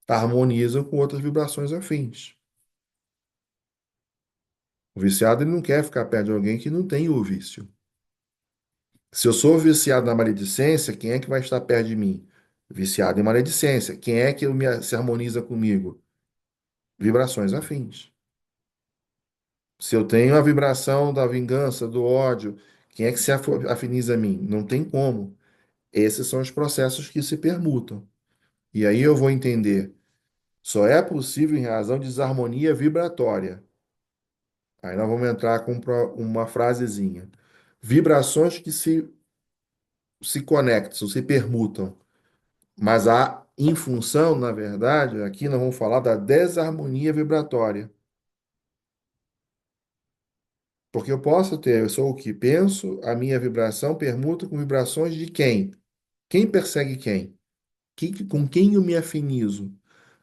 [SPEAKER 2] Harmonizam com outras vibrações afins. O viciado, ele não quer ficar perto de alguém que não tem o vício. Se eu sou viciado na maledicência, quem é que vai estar perto de mim? Viciado em maledicência. Quem é que se harmoniza comigo? Vibrações afins. Se eu tenho a vibração da vingança, do ódio, quem é que se afiniza a mim? Não tem como. Esses são os processos que se permutam. E aí eu vou entender. Só é possível em razão de desarmonia vibratória. Aí nós vamos entrar com uma frasezinha. Vibrações que se conectam, se permutam. Mas a em função, na verdade, aqui nós vamos falar da desarmonia vibratória. Porque eu sou o que penso, a minha vibração permuta com vibrações de quem? Quem persegue quem? Com quem eu me afinizo?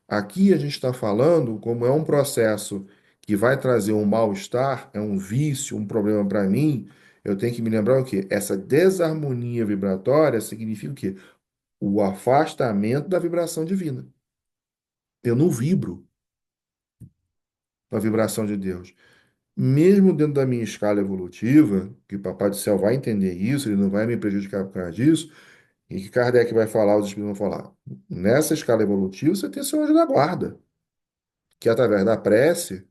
[SPEAKER 2] Aqui a gente está falando como é um processo que vai trazer um mal-estar, é um vício, um problema para mim, eu tenho que me lembrar o quê? Essa desarmonia vibratória significa o quê? O afastamento da vibração divina. Eu não vibro na vibração de Deus. Mesmo dentro da minha escala evolutiva, que o Papai do Céu vai entender isso, ele não vai me prejudicar por causa disso, e que Kardec vai falar, os espíritos vão falar. Nessa escala evolutiva, você tem seu anjo da guarda, que através da prece,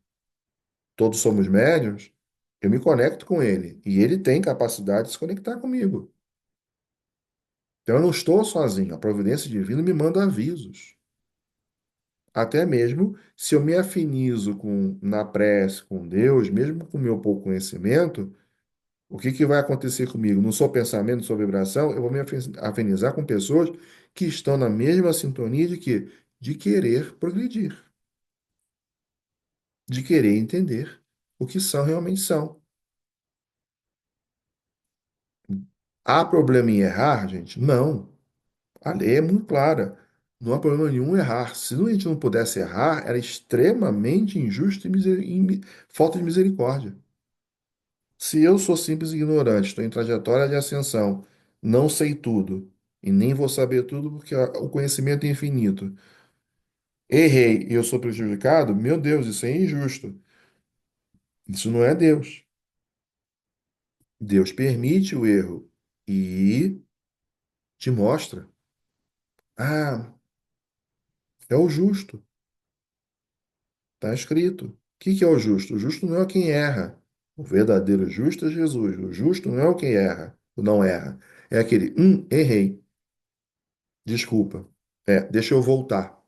[SPEAKER 2] todos somos médiuns, eu me conecto com ele, e ele tem capacidade de se conectar comigo. Então eu não estou sozinho, a providência divina me manda avisos. Até mesmo se eu me afinizo na prece com Deus, mesmo com o meu pouco conhecimento, o que que vai acontecer comigo? No seu pensamento, na sua vibração, eu vou me afinizar com pessoas que estão na mesma sintonia de quê? De querer progredir, de querer entender o que são realmente são. Há problema em errar, gente? Não. A lei é muito clara. Não há problema nenhum errar. Se a gente não pudesse errar, era extremamente injusto e falta de misericórdia. Se eu sou simples e ignorante, estou em trajetória de ascensão, não sei tudo e nem vou saber tudo porque o conhecimento é infinito. Errei e eu sou prejudicado? Meu Deus, isso é injusto. Isso não é Deus. Deus permite o erro e te mostra. Ah, é o justo. Está escrito. O que que é o justo? O justo não é quem erra. O verdadeiro justo é Jesus. O justo não é o que erra, o não erra. É aquele, errei. Desculpa. Deixa eu voltar.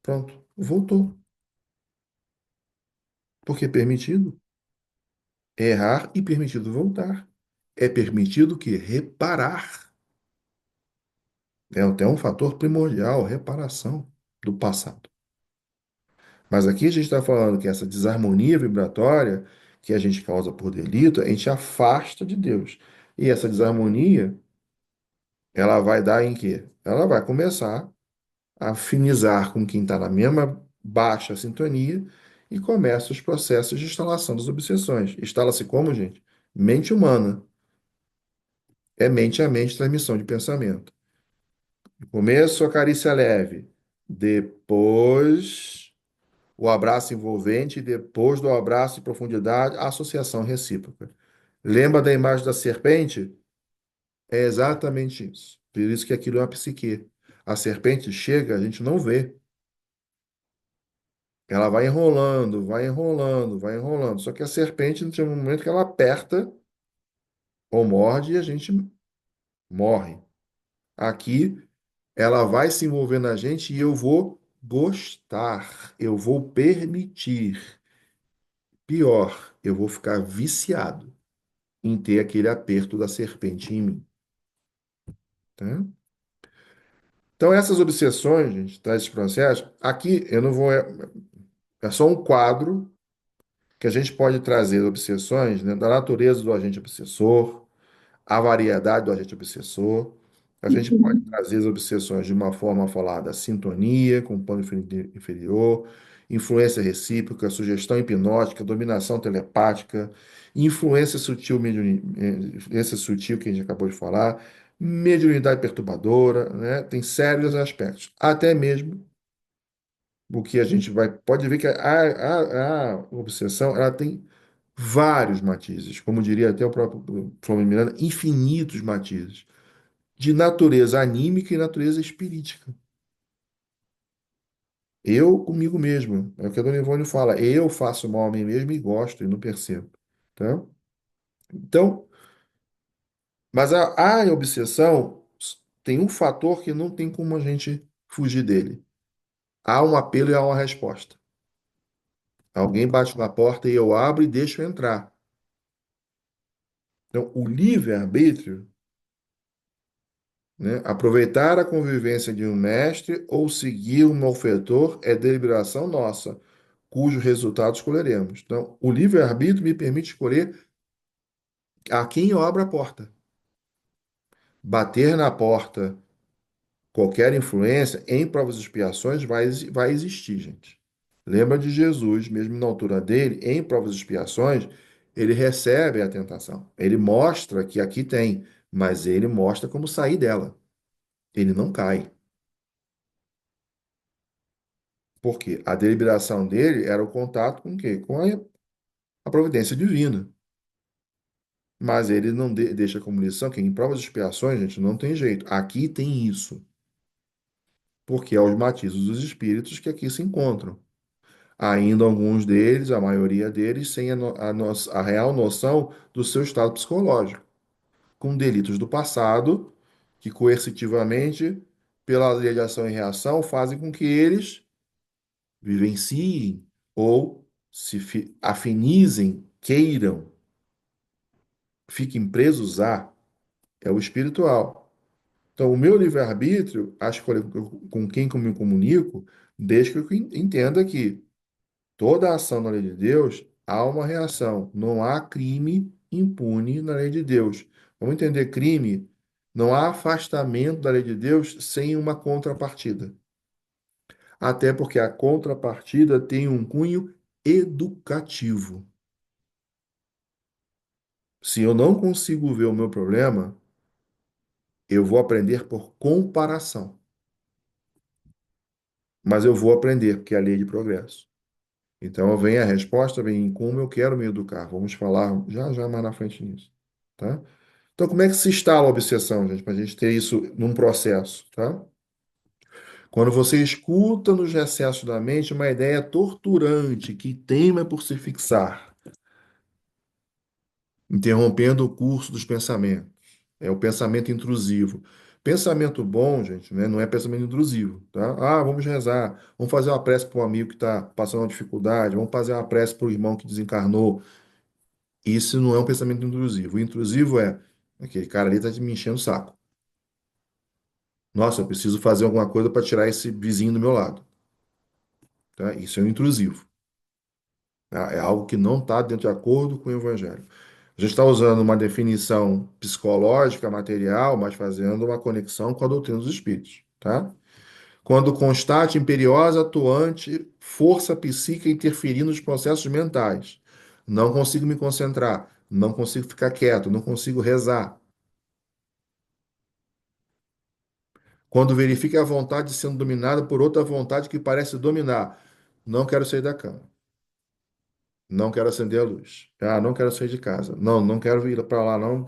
[SPEAKER 2] Pronto, voltou. Porque é permitido errar e permitido voltar. É permitido que reparar. É até um fator primordial, reparação do passado. Mas aqui a gente está falando que essa desarmonia vibratória que a gente causa por delito, a gente afasta de Deus. E essa desarmonia, ela vai dar em quê? Ela vai começar a afinizar com quem está na mesma baixa sintonia e começa os processos de instalação das obsessões. Instala-se como, gente? Mente humana. É mente a mente, transmissão de pensamento. No começo, a carícia leve. Depois, o abraço envolvente. E depois do abraço em profundidade, a associação recíproca. Lembra da imagem da serpente? É exatamente isso. Por isso que aquilo é uma psique. A serpente chega, a gente não vê. Ela vai enrolando, vai enrolando, vai enrolando. Só que a serpente, tem um momento que ela aperta ou morde e a gente morre. Aqui, ela vai se envolver na gente e eu vou gostar, eu vou permitir. Pior, eu vou ficar viciado em ter aquele aperto da serpente em mim, tá? Então, essas obsessões, gente, tá, esses processos, aqui eu não vou. É só um quadro que a gente pode trazer obsessões, né, da natureza do agente obsessor, a variedade do agente obsessor. A gente pode trazer as obsessões de uma forma falada, sintonia com o plano inferior, influência recíproca, sugestão hipnótica, dominação telepática, influência sutil que a gente acabou de falar, mediunidade perturbadora, né? Tem sérios aspectos. Até mesmo o que a gente pode ver que a obsessão, ela tem vários matizes, como diria até o próprio Flamengo Miranda, infinitos matizes, de natureza anímica e natureza espirítica. Eu comigo mesmo, é o que a Dona Ivone fala, eu faço mal a mim mesmo e gosto e não percebo, tá? Então, mas a obsessão tem um fator que não tem como a gente fugir dele. Há um apelo e há uma resposta. Alguém bate na porta e eu abro e deixo entrar. Então, o livre-arbítrio, né? Aproveitar a convivência de um mestre ou seguir um malfeitor é deliberação nossa, cujo resultado escolheremos. Então, o livre-arbítrio me permite escolher a quem eu abro a porta. Bater na porta, qualquer influência, em provas e expiações, vai existir, gente. Lembra de Jesus, mesmo na altura dele, em provas e expiações, ele recebe a tentação. Ele mostra que aqui tem, mas ele mostra como sair dela. Ele não cai. Porque a deliberação dele era o contato com o quê? Com a providência divina. Mas ele não deixa como lição que em provas e expiações, gente, não tem jeito. Aqui tem isso. Porque é os matizos dos espíritos que aqui se encontram. Ainda alguns deles, a maioria deles, sem a real noção do seu estado psicológico, com delitos do passado, que coercitivamente, pela lei de ação e reação, fazem com que eles vivenciem ou se afinizem, queiram, fiquem presos a, é o espiritual. Então, o meu livre-arbítrio, a escolha com quem eu me comunico, desde que eu entenda que toda ação na lei de Deus há uma reação. Não há crime impune na lei de Deus. Vamos entender crime? Não há afastamento da lei de Deus sem uma contrapartida. Até porque a contrapartida tem um cunho educativo. Se eu não consigo ver o meu problema, eu vou aprender por comparação. Mas eu vou aprender, porque é a lei de progresso. Então, vem a resposta, vem em como eu quero me educar. Vamos falar já já mais na frente nisso, tá? Então, como é que se instala a obsessão, gente, para a gente ter isso num processo, tá? Quando você escuta nos recessos da mente uma ideia torturante que teima por se fixar, interrompendo o curso dos pensamentos. É o pensamento intrusivo. Pensamento bom, gente, né, não é pensamento intrusivo, tá? Ah, vamos rezar, vamos fazer uma prece para um amigo que está passando uma dificuldade, vamos fazer uma prece para o irmão que desencarnou. Isso não é um pensamento intrusivo. O intrusivo é aquele cara ali está me enchendo o saco. Nossa, eu preciso fazer alguma coisa para tirar esse vizinho do meu lado, tá? Isso é um intrusivo, tá? É algo que não está dentro de acordo com o evangelho. A gente está usando uma definição psicológica, material, mas fazendo uma conexão com a doutrina dos espíritos, tá? Quando constate imperiosa, atuante, força psíquica interferindo nos processos mentais. Não consigo me concentrar, não consigo ficar quieto, não consigo rezar. Quando verifica a vontade sendo dominada por outra vontade que parece dominar. Não quero sair da cama. Não quero acender a luz. Ah, não quero sair de casa. Não, não quero ir para lá, não,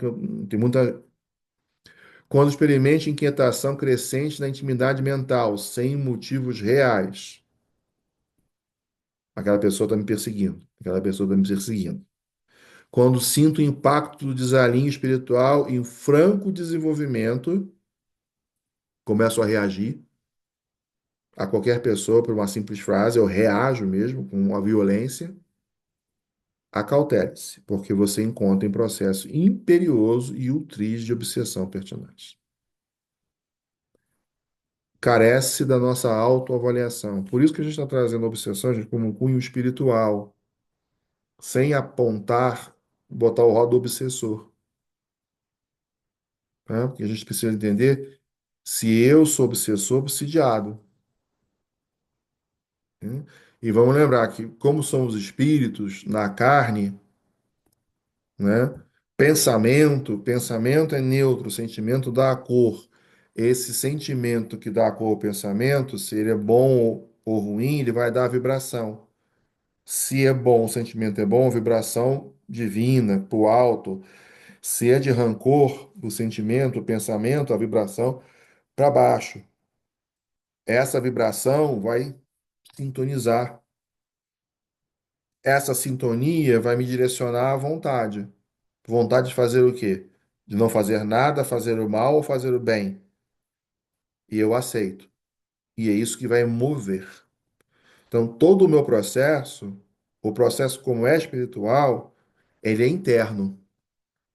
[SPEAKER 2] tem muita. Quando experimente inquietação crescente na intimidade mental, sem motivos reais. aquela pessoa está me perseguindo, aquela pessoa está me perseguindo. Quando sinto o impacto do desalinho espiritual em franco desenvolvimento, começo a reagir a qualquer pessoa por uma simples frase, eu reajo mesmo com uma violência. Acautele-se, porque você encontra em processo imperioso e ultriz de obsessão pertinaz. Carece da nossa autoavaliação. Por isso que a gente está trazendo a obsessão, gente, como um cunho espiritual, sem apontar, botar o rótulo do obsessor. Né? Porque a gente precisa entender se eu sou obsessor, obsidiado. Né? E vamos lembrar que, como somos espíritos na carne, né? Pensamento é neutro, sentimento dá a cor. Esse sentimento que dá a cor ao pensamento, se ele é bom ou ruim, ele vai dar a vibração. Se é bom, o sentimento é bom, vibração divina, pro alto. Se é de rancor, o sentimento, o pensamento, a vibração para baixo. Essa vibração vai sintonizar. Essa sintonia vai me direcionar à vontade. Vontade de fazer o quê? De não fazer nada, fazer o mal ou fazer o bem. E eu aceito. E é isso que vai mover. Então, todo o meu processo, o processo como é espiritual, ele é interno.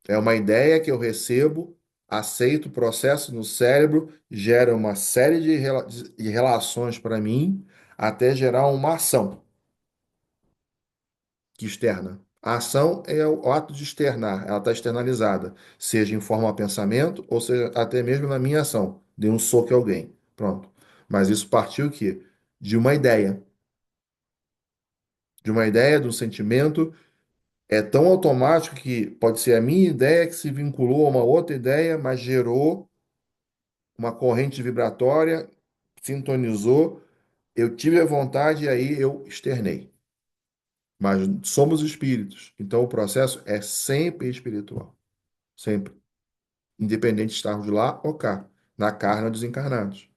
[SPEAKER 2] É uma ideia que eu recebo, aceito, processo no cérebro, gera uma série de relações para mim, até gerar uma ação que externa. A ação é o ato de externar, ela está externalizada, seja em forma de pensamento, ou seja, até mesmo na minha ação. Dei um soco em alguém. Pronto. Mas isso partiu o quê? De uma ideia. De uma ideia, de um sentimento. É tão automático que pode ser a minha ideia que se vinculou a uma outra ideia, mas gerou uma corrente vibratória, sintonizou, eu tive a vontade e aí eu externei. Mas somos espíritos, então o processo é sempre espiritual. Sempre. Independente de estarmos lá ou cá, na carne ou desencarnados.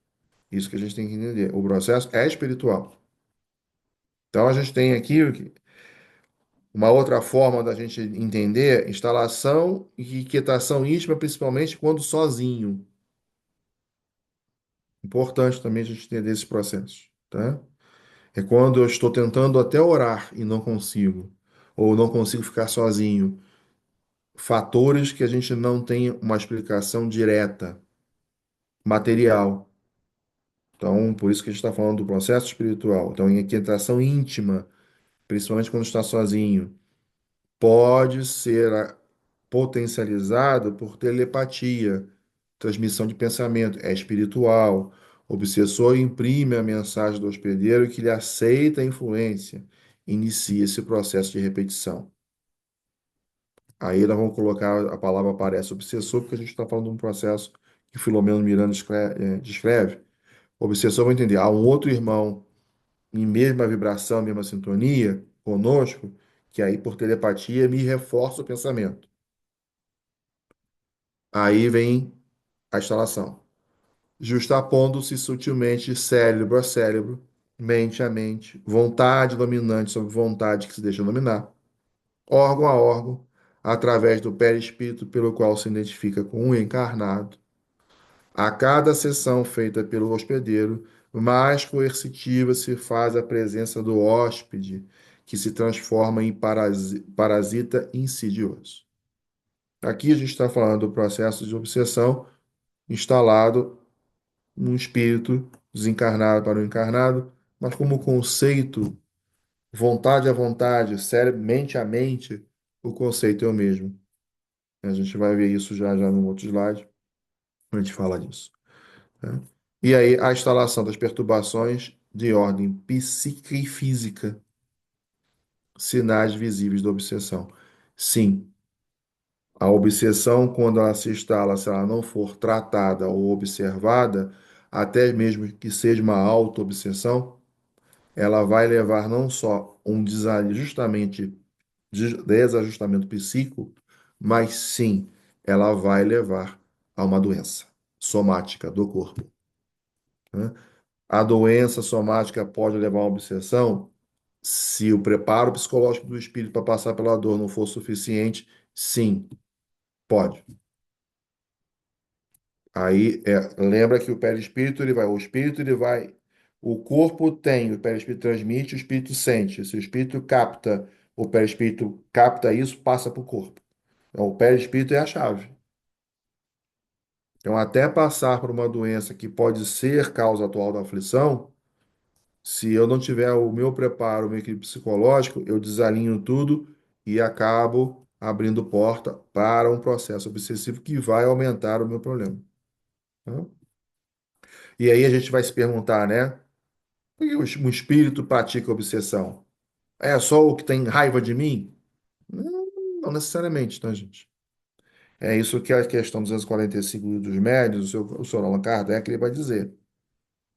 [SPEAKER 2] Isso que a gente tem que entender. O processo é espiritual. Então a gente tem aqui uma outra forma da gente entender instalação e quietação íntima, principalmente quando sozinho. Importante também a gente entender esse processo, tá? É quando eu estou tentando até orar e não consigo, ou não consigo ficar sozinho. Fatores que a gente não tem uma explicação direta, material. Então, por isso que a gente está falando do processo espiritual. Então, em aquietação íntima, principalmente quando está sozinho, pode ser potencializado por telepatia, transmissão de pensamento. É espiritual. O obsessor imprime a mensagem do hospedeiro que ele aceita a influência. Inicia esse processo de repetição. Aí nós vamos colocar a palavra aparece obsessor, porque a gente está falando de um processo que Filomeno Miranda descreve. O obsessor vai entender, há um outro irmão em mesma vibração, mesma sintonia conosco, que aí por telepatia me reforça o pensamento. Aí vem a instalação. Justapondo-se sutilmente cérebro a cérebro, mente a mente, vontade dominante sobre vontade que se deixa dominar, órgão a órgão, através do perispírito pelo qual se identifica com o encarnado. A cada sessão feita pelo hospedeiro, mais coercitiva se faz a presença do hóspede, que se transforma em parasita insidioso. Aqui a gente está falando do processo de obsessão instalado no espírito desencarnado para o encarnado, mas como conceito, vontade a vontade, cérebro, mente a mente, o conceito é o mesmo. A gente vai ver isso já já no outro slide, a gente fala disso. Né? E aí, a instalação das perturbações de ordem psíquica e física, sinais visíveis da obsessão. Sim, a obsessão, quando ela se instala, se ela não for tratada ou observada, até mesmo que seja uma auto-obsessão, ela vai levar não só um desajustamento psíquico, mas sim, ela vai levar a uma doença somática do corpo. Né? A doença somática pode levar a uma obsessão? Se o preparo psicológico do espírito para passar pela dor não for suficiente, sim, pode. Aí lembra que o perispírito ele vai, o espírito ele vai, o corpo tem, o perispírito transmite, o espírito sente. Se o espírito capta, o perispírito capta isso, passa para o corpo. Então, o perispírito é a chave. Então, até passar por uma doença que pode ser causa atual da aflição, se eu não tiver o meu preparo, o meu equilíbrio psicológico, eu desalinho tudo e acabo abrindo porta para um processo obsessivo que vai aumentar o meu problema. Tá? E aí a gente vai se perguntar, né? Por que o espírito pratica obsessão? É só o que tem raiva de mim? Não, não necessariamente, tá, gente? É isso que a questão 245 dos médios, o senhor Allan Kardec, ele vai dizer.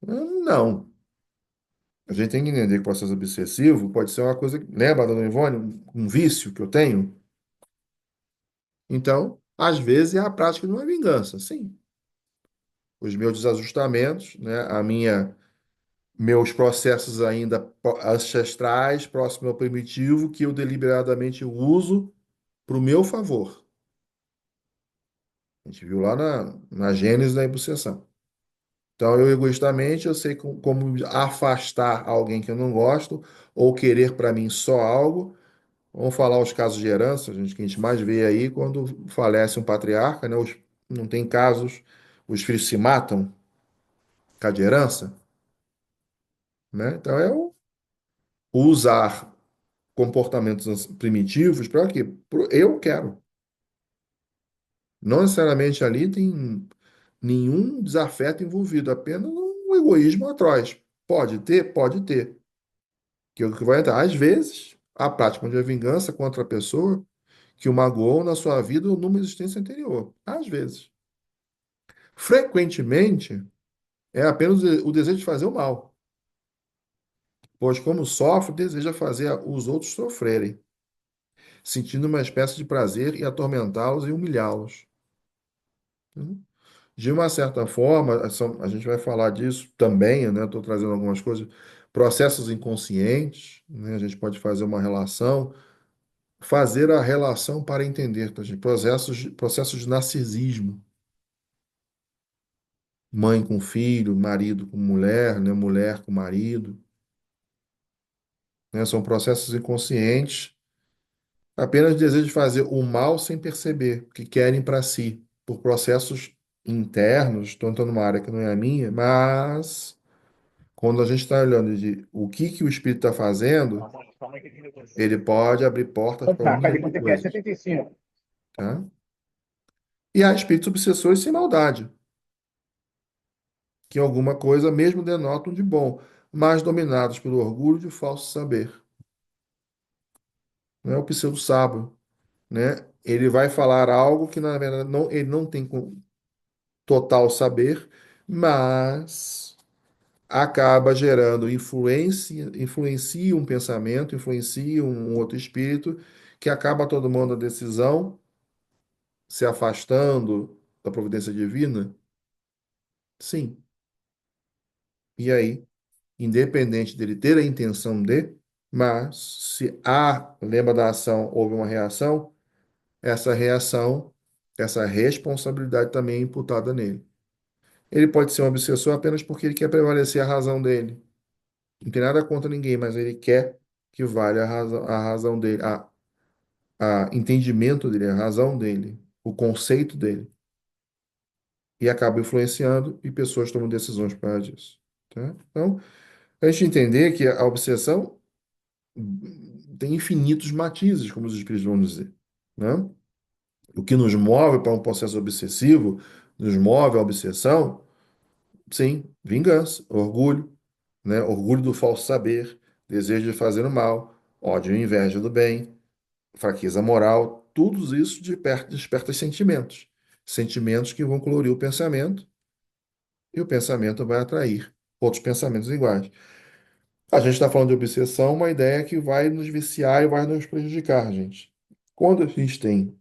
[SPEAKER 2] Não. A gente tem que entender que o processo obsessivo pode ser uma coisa. Lembra, dona Ivone, um vício que eu tenho? Então, às vezes é a prática de uma vingança. Sim. Os meus desajustamentos, né? Meus processos ainda ancestrais, próximo ao primitivo, que eu deliberadamente uso para o meu favor. A gente viu lá na gênese da obsessão. Então, eu egoístamente, eu sei como afastar alguém que eu não gosto, ou querer para mim só algo. Vamos falar os casos de herança, gente, que a gente mais vê aí quando falece um patriarca, né? Não tem casos, os filhos se matam por causa de herança, né? Então, é o usar comportamentos primitivos para quê? Eu quero. Não necessariamente ali tem nenhum desafeto envolvido, apenas um egoísmo atroz. Pode ter? Pode ter. Que é o que vai entrar. Às vezes, a prática de vingança contra a pessoa que o magoou na sua vida ou numa existência anterior. Às vezes. Frequentemente, é apenas o desejo de fazer o mal, pois, como sofre, deseja fazer os outros sofrerem, sentindo uma espécie de prazer em atormentá-los e humilhá-los. De uma certa forma, a gente vai falar disso também, né? Estou trazendo algumas coisas, processos inconscientes, né? A gente pode fazer a relação para entender, tá, gente? Processos de narcisismo, mãe com filho, marido com mulher, né? Mulher com marido, né? São processos inconscientes, apenas desejo de fazer o mal sem perceber, que querem para si, por processos internos, estou entrando numa área que não é a minha, mas quando a gente está olhando de o que que o espírito está fazendo, ele pode abrir portas para uma série de coisas, tá? E há espíritos obsessores sem maldade, que alguma coisa mesmo denotam de bom, mas dominados pelo orgulho de falso saber. Não é o pseudo-sábio, né? Ele vai falar algo que, na verdade, ele não tem total saber, mas acaba gerando influencia um pensamento, influencia um outro espírito, que acaba tomando a decisão, se afastando da providência divina? Sim. E aí, independente dele ter a intenção de, mas se há, lembra da ação, houve uma reação, essa reação, essa responsabilidade também é imputada nele. Ele pode ser um obsessor apenas porque ele quer prevalecer a razão dele. Não tem nada contra ninguém, mas ele quer que valha a razão dele, a entendimento dele, a razão dele, o conceito dele. E acaba influenciando e pessoas tomam decisões por causa disso. Tá? Então, a gente entender que a obsessão tem infinitos matizes, como os espíritos vão dizer. Né? O que nos move para um processo obsessivo, nos move à obsessão, sim, vingança, orgulho, né? Orgulho do falso saber, desejo de fazer o mal, ódio e inveja do bem, fraqueza moral, tudo isso desperta sentimentos. Sentimentos que vão colorir o pensamento e o pensamento vai atrair outros pensamentos iguais. A gente está falando de obsessão, uma ideia que vai nos viciar e vai nos prejudicar, gente. Quando a gente tem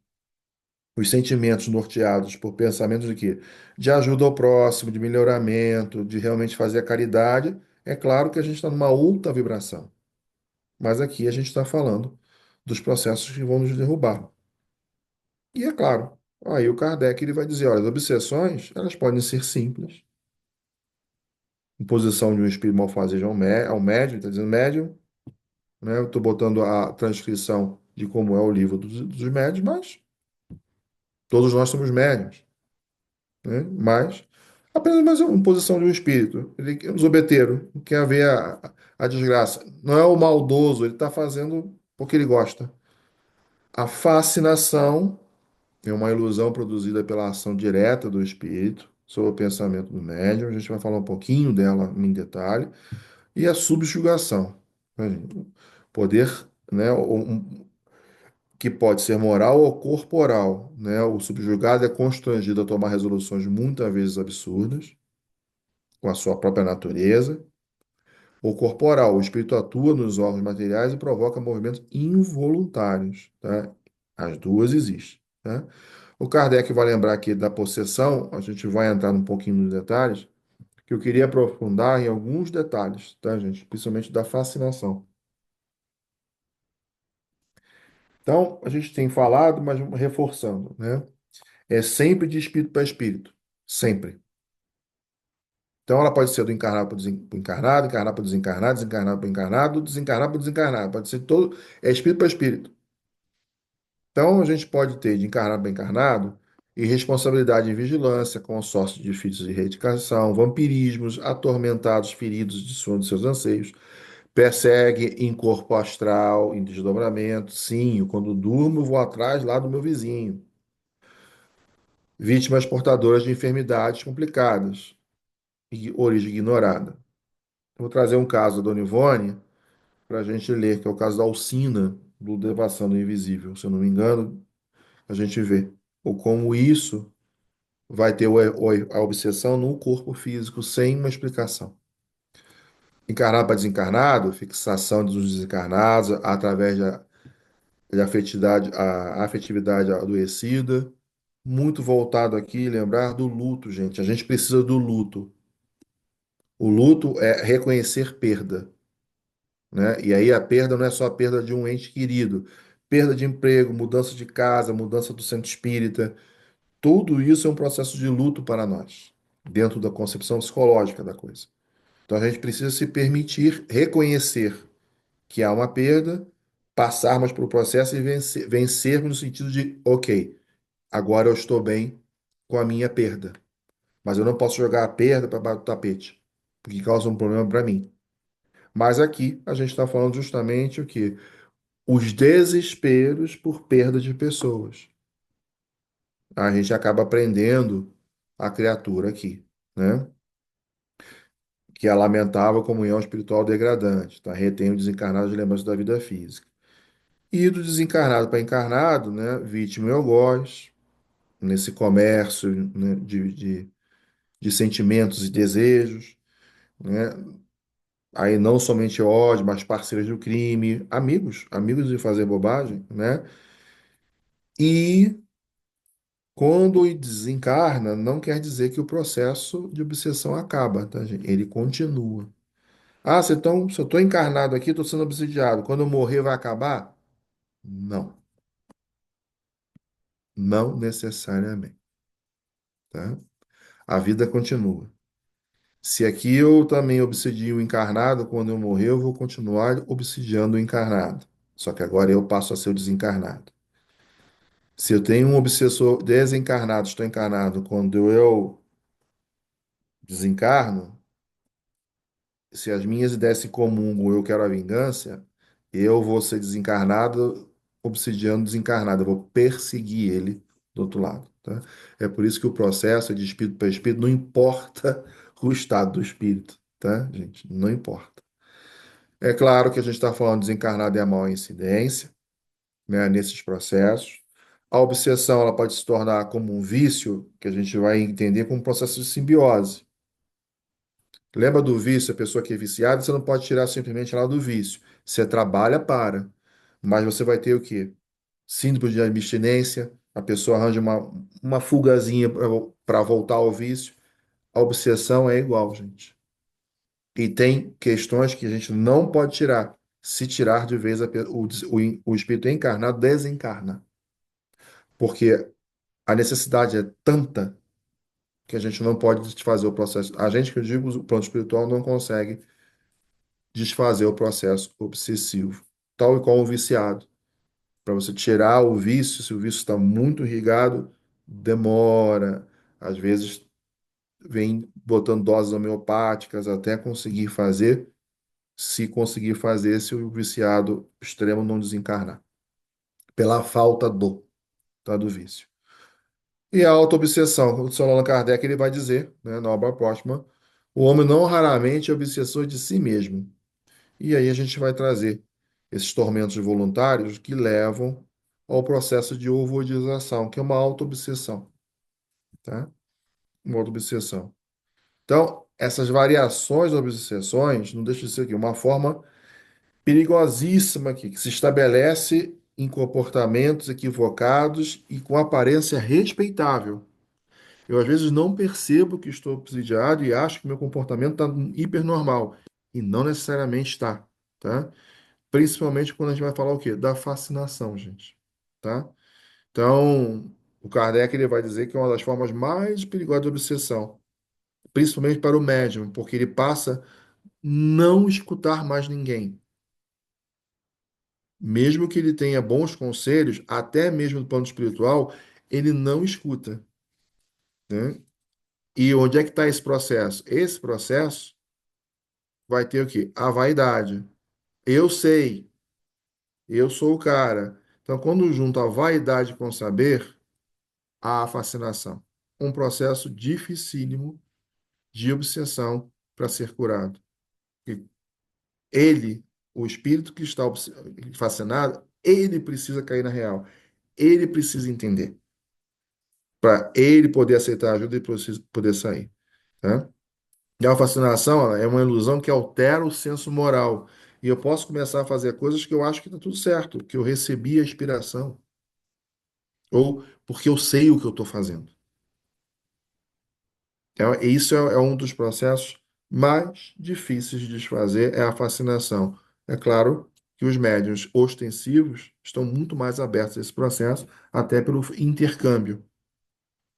[SPEAKER 2] os sentimentos norteados por pensamentos de quê? De ajuda ao próximo, de melhoramento, de realmente fazer a caridade, é claro que a gente está numa alta vibração. Mas aqui a gente está falando dos processos que vão nos derrubar. E é claro, aí o Kardec ele vai dizer, olha, as obsessões, elas podem ser simples. Imposição de um espírito malfazejo ao médium, está dizendo médium, né? Eu estou botando a transcrição de como é o livro dos médios, mas todos nós somos médios, né? Mas apenas mais uma imposição de um espírito. Ele é um zobeteiro, quer ver a desgraça. Não é o maldoso, ele está fazendo porque ele gosta. A fascinação é uma ilusão produzida pela ação direta do espírito sobre o pensamento do médium. A gente vai falar um pouquinho dela em detalhe. E a subjugação, né? Poder, né, que pode ser moral ou corporal, né? O subjugado é constrangido a tomar resoluções muitas vezes absurdas, com a sua própria natureza. O corporal, o espírito atua nos órgãos materiais e provoca movimentos involuntários, tá? As duas existem, tá? O Kardec vai lembrar aqui da possessão, a gente vai entrar um pouquinho nos detalhes, que eu queria aprofundar em alguns detalhes, tá, gente? Principalmente da fascinação. Então, a gente tem falado, mas reforçando, né? É sempre de espírito para espírito. Sempre. Então, ela pode ser do encarnado para o encarnado, encarnado para o desencarnado, desencarnado para o encarnado, desencarnado para o desencarnado. Pode ser todo. É espírito para espírito. Então, a gente pode ter de encarnado para encarnado irresponsabilidade em vigilância, consórcio de filhos de reedificação, vampirismos, atormentados, feridos de sono de seus anseios, persegue em corpo astral, em desdobramento. Sim, quando durmo, vou atrás lá do meu vizinho. Vítimas portadoras de enfermidades complicadas e origem ignorada. Vou trazer um caso da Dona Ivone para a gente ler, que é o caso da Alcina, do Devassando Invisível. Se eu não me engano, a gente vê ou como isso vai ter a obsessão no corpo físico sem uma explicação. Encarnado para desencarnado, fixação dos desencarnados através da afetividade, a afetividade adoecida, muito voltado aqui, lembrar do luto, gente. A gente precisa do luto. O luto é reconhecer perda, né? E aí a perda não é só a perda de um ente querido, perda de emprego, mudança de casa, mudança do centro espírita, tudo isso é um processo de luto para nós, dentro da concepção psicológica da coisa. Então a gente precisa se permitir reconhecer que há uma perda, passarmos pelo processo e vencermos no sentido de, ok, agora eu estou bem com a minha perda, mas eu não posso jogar a perda para baixo do tapete, porque causa um problema para mim. Mas aqui a gente está falando justamente o que? Os desesperos por perda de pessoas. A gente acaba aprendendo a criatura aqui, né? Que é a lamentável comunhão espiritual degradante, tá? Retém o desencarnado de lembranças da vida física. E do desencarnado para encarnado, né? Vítima e algoz, nesse comércio, né? De sentimentos e desejos, né? Aí não somente ódio, mas parceiros do crime, amigos, amigos de fazer bobagem, né? E quando desencarna, não quer dizer que o processo de obsessão acaba, tá, gente? Ele continua. Ah, se eu estou encarnado aqui, estou sendo obsidiado. Quando eu morrer, vai acabar? Não, não necessariamente, tá? A vida continua. Se aqui eu também obsidio o encarnado, quando eu morrer, eu vou continuar obsidiando o encarnado. Só que agora eu passo a ser o desencarnado. Se eu tenho um obsessor desencarnado, estou encarnado, quando eu desencarno, se as minhas ideias se comungam, eu quero a vingança, eu vou ser desencarnado, obsidiando desencarnado, eu vou perseguir ele do outro lado, tá? É por isso que o processo é de espírito para espírito, não importa o estado do espírito, tá, gente? Não importa. É claro que a gente está falando desencarnado é a maior incidência, né, nesses processos. A obsessão ela pode se tornar como um vício, que a gente vai entender como um processo de simbiose. Lembra do vício, a pessoa que é viciada, você não pode tirar simplesmente ela do vício. Você trabalha para, mas você vai ter o quê? Síndrome de abstinência, a pessoa arranja uma fugazinha para voltar ao vício. A obsessão é igual, gente. E tem questões que a gente não pode tirar. se tirar de vez o espírito encarnado, desencarna. Porque a necessidade é tanta que a gente não pode desfazer o processo. A gente, que eu digo, o plano espiritual não consegue desfazer o processo obsessivo, tal e qual um viciado. Para você tirar o vício, se o vício está muito irrigado, demora. Às vezes vem botando doses homeopáticas até conseguir fazer, se conseguir fazer, se o viciado extremo não desencarnar, pela falta tá, do vício. E a autoobsessão, o Sr. Allan Kardec ele vai dizer, né, na obra póstuma, o homem não raramente é obsessor de si mesmo. E aí a gente vai trazer esses tormentos voluntários que levam ao processo de ovodização, que é uma autoobsessão, tá? Uma autoobsessão. Então, essas variações das obsessões não deixa de ser aqui uma forma perigosíssima aqui, que se estabelece em comportamentos equivocados e com aparência respeitável. Eu, às vezes, não percebo que estou obsidiado e acho que meu comportamento está hipernormal. E não necessariamente está, tá? Principalmente quando a gente vai falar o quê? Da fascinação, gente, tá? Então, o Kardec ele vai dizer que é uma das formas mais perigosas de obsessão, principalmente para o médium, porque ele passa a não escutar mais ninguém. Mesmo que ele tenha bons conselhos, até mesmo do plano espiritual, ele não escuta, né? E onde é que está esse processo? Esse processo vai ter o quê? A vaidade. Eu sei, eu sou o cara. Então, quando junta a vaidade com o saber, há a fascinação. Um processo dificílimo de obsessão para ser curado. E ele, o espírito que está fascinado, ele precisa cair na real. Ele precisa entender. Para ele poder aceitar a ajuda e poder sair. Tá? E a fascinação ela é uma ilusão que altera o senso moral. E eu posso começar a fazer coisas que eu acho que está tudo certo, que eu recebi a inspiração, ou porque eu sei o que eu estou fazendo. E isso é um dos processos mais difíceis de desfazer, é a fascinação. É claro que os médiuns ostensivos estão muito mais abertos a esse processo, até pelo intercâmbio.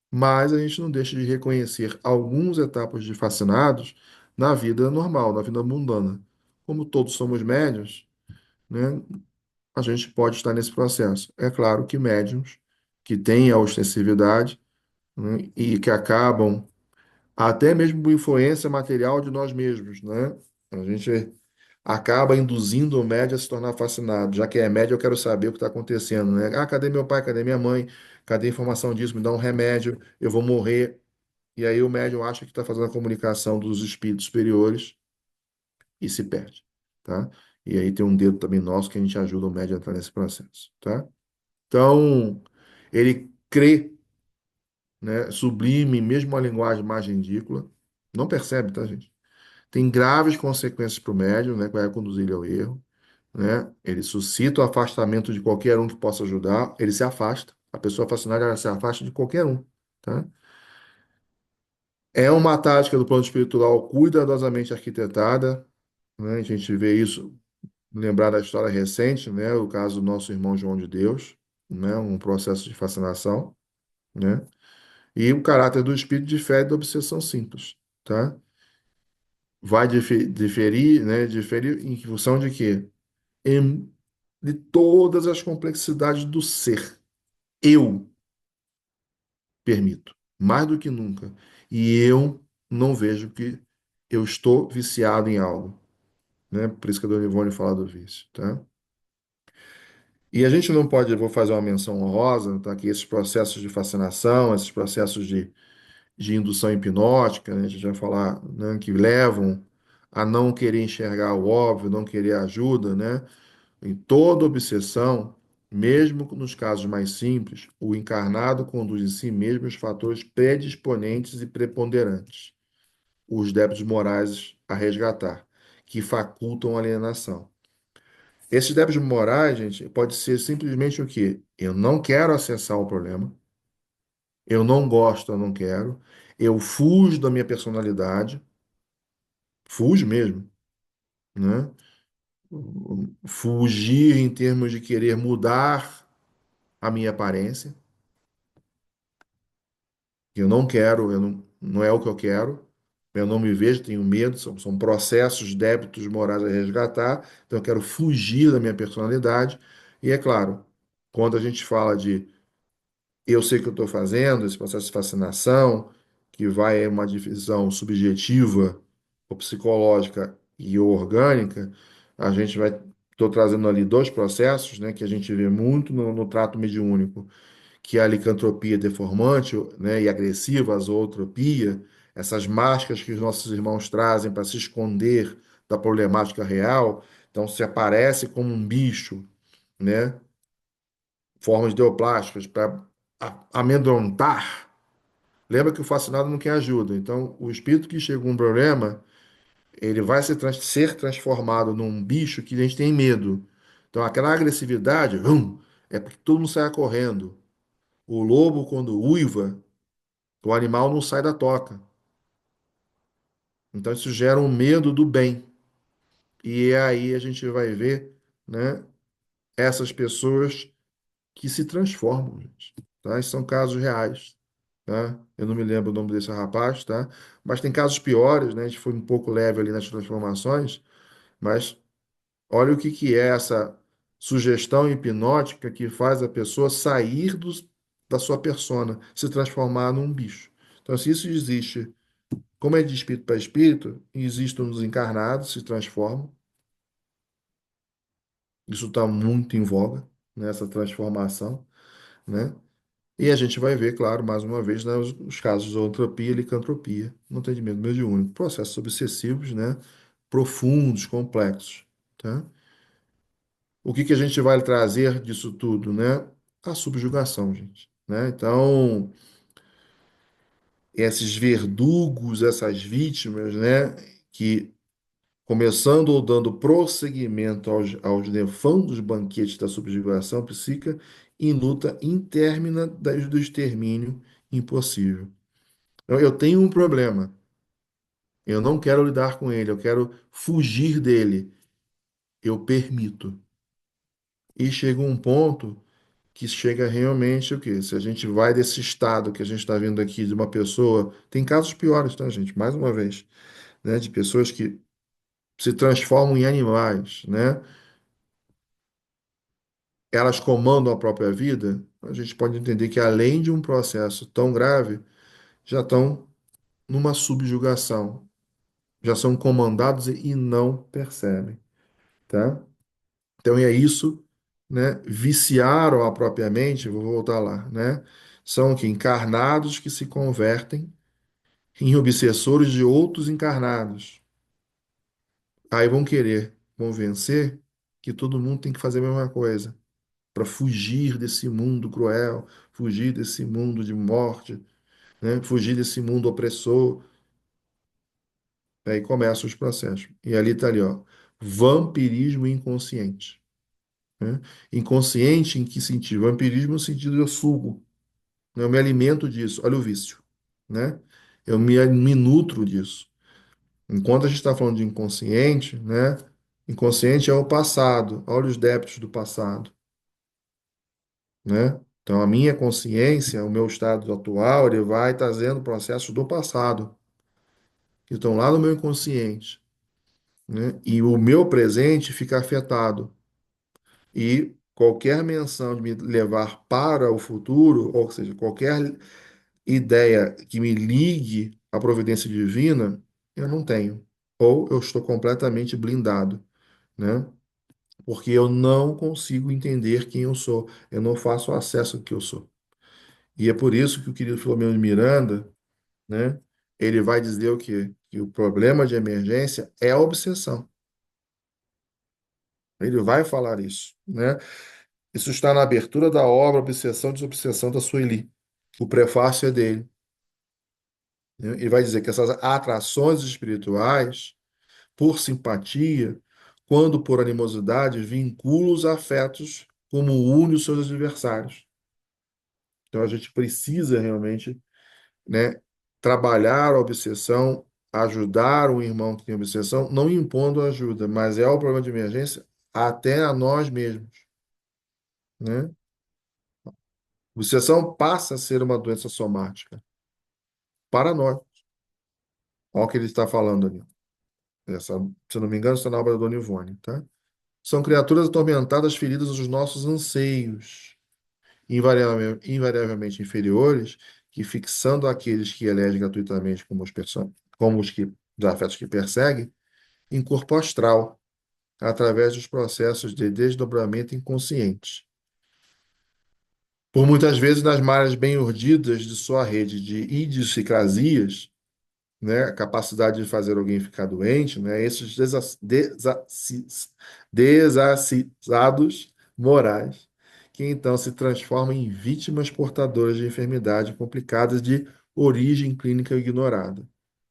[SPEAKER 2] Mas a gente não deixa de reconhecer algumas etapas de fascinados na vida normal, na vida mundana. Como todos somos médiuns, né, a gente pode estar nesse processo. É claro que médiuns que têm a ostensividade, né, e que acabam até mesmo por influência material de nós mesmos, né? A gente acaba induzindo o médio a se tornar fascinado. Já que é médio, eu quero saber o que está acontecendo, né? Ah, cadê meu pai? Cadê minha mãe? Cadê a informação disso? Me dá um remédio, eu vou morrer. E aí o médium acha que está fazendo a comunicação dos espíritos superiores e se perde, tá? E aí tem um dedo também nosso que a gente ajuda o médium a entrar nesse processo, tá? Então, ele crê, né, sublime, mesmo uma linguagem mais ridícula, não percebe, tá, gente? Tem graves consequências para o médium, né, que vai conduzir ele ao erro, né? Ele suscita o afastamento de qualquer um que possa ajudar, ele se afasta. A pessoa fascinada, ela se afasta de qualquer um, tá? É uma tática do plano espiritual cuidadosamente arquitetada, né? A gente vê isso, lembrar da história recente, né? O caso do nosso irmão João de Deus, né? Um processo de fascinação, né? E o caráter do espírito difere da obsessão simples, tá? Vai diferir, né? Diferir em função de quê? De todas as complexidades do ser. Eu permito, mais do que nunca. E eu não vejo que eu estou viciado em algo, né? Por isso que a Dona Ivone fala do vício, tá? E a gente não pode, eu vou fazer uma menção honrosa, tá? Que esses processos de fascinação, esses processos de indução hipnótica, né? A gente vai falar, né? Que levam a não querer enxergar o óbvio, não querer ajuda, né? Em toda obsessão, mesmo nos casos mais simples, o encarnado conduz em si mesmo os fatores predisponentes e preponderantes, os débitos morais a resgatar, que facultam a alienação. Esses débitos morais, gente, pode ser simplesmente o quê? Eu não quero acessar o problema, eu não gosto, eu não quero, eu fujo da minha personalidade, fujo mesmo, né? fugir em termos de querer mudar a minha aparência, que eu não quero, não é o que eu quero. Eu não me vejo, tenho medo, são processos, débitos morais a resgatar, então eu quero fugir da minha personalidade. E é claro, quando a gente fala de eu sei o que eu estou fazendo, esse processo de fascinação, que vai em uma divisão subjetiva, ou psicológica e orgânica, a gente vai. Estou trazendo ali dois processos, né, que a gente vê muito no trato mediúnico, que é a licantropia deformante, né, e agressiva, a zootropia, essas máscaras que os nossos irmãos trazem para se esconder da problemática real. Então, se aparece como um bicho, né, formas ideoplásticas para amedrontar. Lembra que o fascinado não quer ajuda. Então, o espírito que chega com um problema, ele vai ser transformado num bicho que a gente tem medo. Então, aquela agressividade, é porque todo mundo sai correndo. O lobo, quando uiva, o animal não sai da toca. Então, isso gera um medo do bem. E aí a gente vai ver, né, essas pessoas que se transformam, gente, tá? Esses são casos reais, tá? Eu não me lembro o nome desse rapaz, tá? Mas tem casos piores, né? A gente foi um pouco leve ali nas transformações, mas olha o que que é essa sugestão hipnótica que faz a pessoa sair da sua persona, se transformar num bicho. Então, se isso existe, como é de espírito para espírito, existem os encarnados, se transformam. Isso está muito em voga, nessa transformação, né? E a gente vai ver, claro, mais uma vez, né, os casos de zootropia e licantropia, no entendimento mediúnico. Processos obsessivos, né, profundos, complexos, tá? O que que a gente vai trazer disso tudo, né? A subjugação, gente, né? Então, esses verdugos, essas vítimas, né, que começando ou dando prosseguimento aos nefandos banquetes da subjugação psíquica em luta intermina do extermínio impossível. Eu tenho um problema. Eu não quero lidar com ele, eu quero fugir dele. Eu permito. E chega um ponto que chega realmente o quê? Se a gente vai desse estado que a gente está vendo aqui de uma pessoa, tem casos piores, tá, gente? Mais uma vez, né? De pessoas que se transformam em animais, né? Elas comandam a própria vida. A gente pode entender que além de um processo tão grave, já estão numa subjugação, já são comandados e não percebem, tá? Então é isso, né? Viciaram a própria mente, vou voltar lá, né? São que encarnados que se convertem em obsessores de outros encarnados. Aí vão querer convencer que todo mundo tem que fazer a mesma coisa para fugir desse mundo cruel, fugir desse mundo de morte, né? Fugir desse mundo opressor. Aí começam os processos. E ali está ali, ó, vampirismo inconsciente, né? Inconsciente em que sentido? Vampirismo no sentido eu sugo, né? Eu me alimento disso. Olha o vício, né? Me nutro disso. Enquanto a gente está falando de inconsciente, né? Inconsciente é o passado. Olha os débitos do passado, né? Então, a minha consciência, o meu estado atual, ele vai trazendo processos do passado, que estão lá no meu inconsciente, né? E o meu presente fica afetado. E qualquer menção de me levar para o futuro, ou seja, qualquer ideia que me ligue à providência divina, eu não tenho. Ou eu estou completamente blindado, né? Porque eu não consigo entender quem eu sou. Eu não faço acesso ao que eu sou. E é por isso que o querido Filomeno de Miranda, né? Ele vai dizer o quê? Que o problema de emergência é a obsessão. Ele vai falar isso, né? Isso está na abertura da obra Obsessão e Desobsessão da Sueli. O prefácio é dele, né? Ele vai dizer que essas atrações espirituais, por simpatia, quando por animosidade, vinculam os afetos como une os seus adversários. Então a gente precisa realmente, né, trabalhar a obsessão ajudar um irmão que tem obsessão, não impondo ajuda, mas é o problema de emergência até a nós mesmos, né? Obsessão passa a ser uma doença somática para nós. Olha o que ele está falando ali. Essa, se eu não me engano, está na obra da Dona Ivone, tá? São criaturas atormentadas, feridas dos nossos anseios, invariavelmente inferiores, que fixando aqueles que elegem gratuitamente como os que, dos afetos que perseguem, em corpo astral, através dos processos de desdobramento inconsciente. Por muitas vezes, nas malhas bem urdidas de sua rede de idiosincrasias, né, a capacidade de fazer alguém ficar doente, né, esses desacisados morais, que então se transformam em vítimas portadoras de enfermidades complicadas de origem clínica ignorada,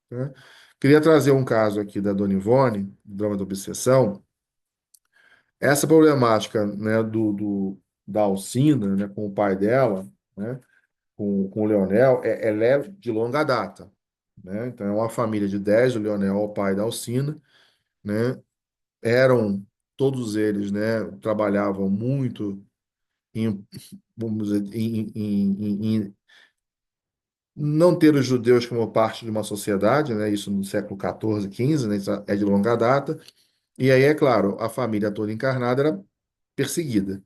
[SPEAKER 2] né? Queria trazer um caso aqui da Dona Ivone, do drama da obsessão. Essa problemática, né, da Alcina, né, com o pai dela, né, com o Leonel, ela é de longa data, né? Então, é uma família de 10, o Leonel é o pai da Alcina, né? Eram, todos eles, né, trabalhavam muito em, vamos dizer, em não ter os judeus como parte de uma sociedade, né? Isso no século XIV, XV, né? Isso é de longa data. E aí, é claro, a família toda encarnada era perseguida.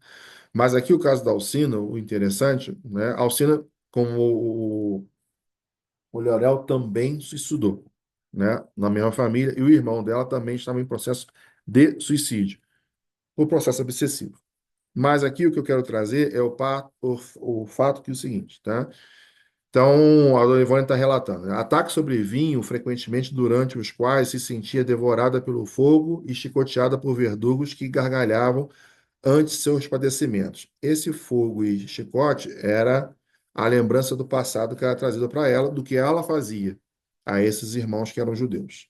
[SPEAKER 2] Mas aqui o caso da Alcina, o interessante, né? A Alcina, como o Leonel também se suicidou, né? Na mesma família, e o irmão dela também estava em processo de suicídio, o processo obsessivo. Mas aqui o que eu quero trazer é o fato que é o seguinte, tá? Então, a Dona Ivone está relatando, né? Ataques sobrevinham frequentemente durante os quais se sentia devorada pelo fogo e chicoteada por verdugos que gargalhavam ante seus padecimentos. Esse fogo e chicote era a lembrança do passado que era trazido para ela, do que ela fazia a esses irmãos que eram judeus.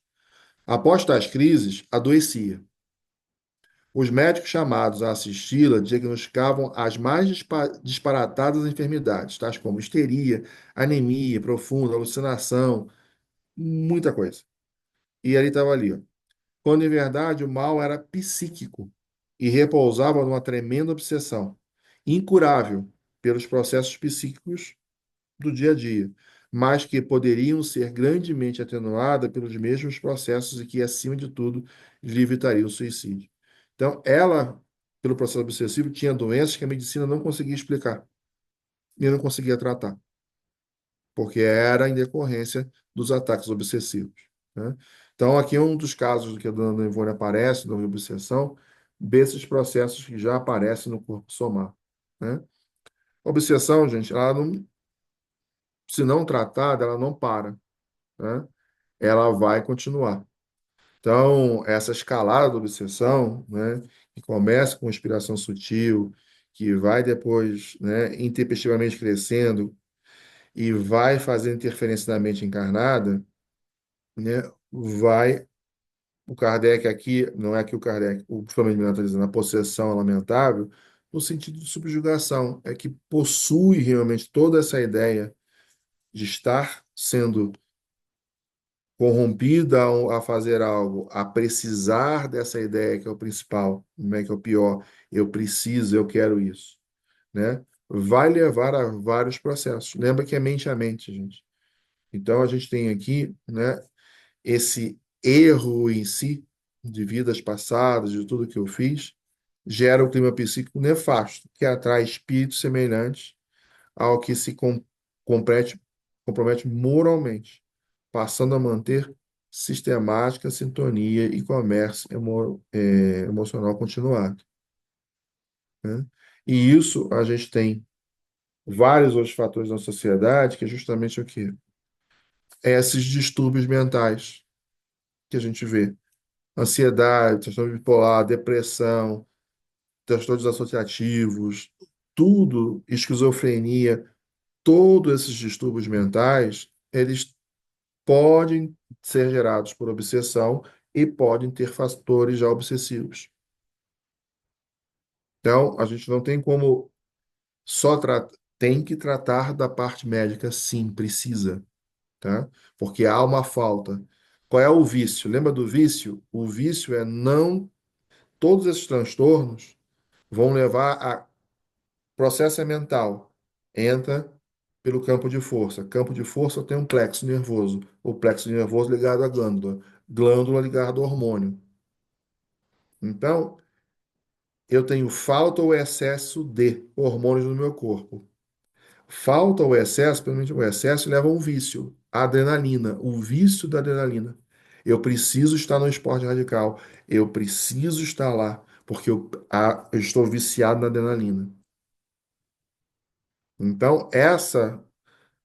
[SPEAKER 2] Após tais crises, adoecia. Os médicos chamados a assisti-la diagnosticavam as mais disparatadas enfermidades, tais como histeria, anemia profunda, alucinação, muita coisa. E ele estava ali, ó, quando em verdade o mal era psíquico e repousava numa tremenda obsessão, incurável pelos processos psíquicos do dia a dia, mas que poderiam ser grandemente atenuadas pelos mesmos processos e que, acima de tudo, lhe evitariam o suicídio. Então, ela, pelo processo obsessivo, tinha doenças que a medicina não conseguia explicar e não conseguia tratar, porque era em decorrência dos ataques obsessivos, né? Então, aqui é um dos casos que a dona Ivone aparece, da obsessão, desses processos que já aparecem no corpo somático, né? A obsessão, gente, ela não, se não tratada, ela não para, né? Ela vai continuar. Então, essa escalada da obsessão, né, que começa com inspiração sutil, que vai depois, né, intempestivamente crescendo e vai fazer interferência na mente encarnada, né, vai. O Kardec aqui, não é que o Kardec, o Flamengo está dizendo, a possessão é lamentável, no sentido de subjugação, é que possui realmente toda essa ideia de estar sendo corrompida a fazer algo, a precisar dessa ideia que é o principal, não é que é o pior, eu preciso, eu quero isso, né? Vai levar a vários processos. Lembra que é mente a mente, gente. Então a gente tem aqui, né, esse erro em si, de vidas passadas, de tudo que eu fiz, gera um clima psíquico nefasto, que atrai espíritos semelhantes ao que se compromete, compromete moralmente, passando a manter sistemática sintonia e comércio emocional continuado, né? E isso a gente tem vários outros fatores na sociedade, que é justamente o quê? Esses distúrbios mentais que a gente vê. Ansiedade, transtorno bipolar, depressão, transtornos associativos, tudo, esquizofrenia, todos esses distúrbios mentais, eles podem ser gerados por obsessão e podem ter fatores já obsessivos. Então, a gente não tem como só tratar, tem que tratar da parte médica, sim, precisa, tá? Porque há uma falta. Qual é o vício? Lembra do vício? O vício é não. Todos esses transtornos vão levar a processo é mental. Entra pelo campo de força. Campo de força tem um plexo nervoso. O plexo nervoso ligado à glândula. Glândula ligada ao hormônio. Então, eu tenho falta ou excesso de hormônios no meu corpo. Falta ou excesso, principalmente o excesso, leva a um vício. A adrenalina, o vício da adrenalina. Eu preciso estar no esporte radical. Eu preciso estar lá, porque eu estou viciado na adrenalina. Então,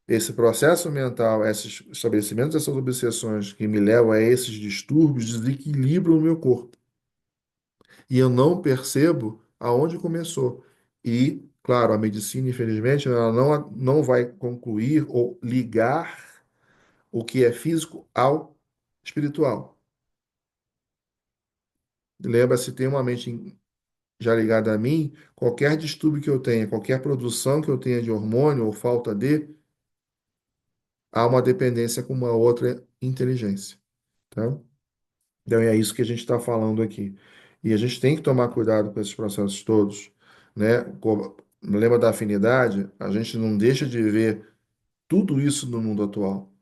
[SPEAKER 2] esse processo mental, esses estabelecimentos dessas obsessões que me levam a esses distúrbios, desequilibram o meu corpo. E eu não percebo aonde começou. E, claro, a medicina, infelizmente, ela não vai concluir ou ligar o que é físico ao espiritual. Lembra, se tem uma mente já ligada a mim, qualquer distúrbio que eu tenha, qualquer produção que eu tenha de hormônio ou falta de, há uma dependência com uma outra inteligência. Tá? Então é isso que a gente está falando aqui. E a gente tem que tomar cuidado com esses processos todos, né? Lembra da afinidade? A gente não deixa de ver tudo isso no mundo atual,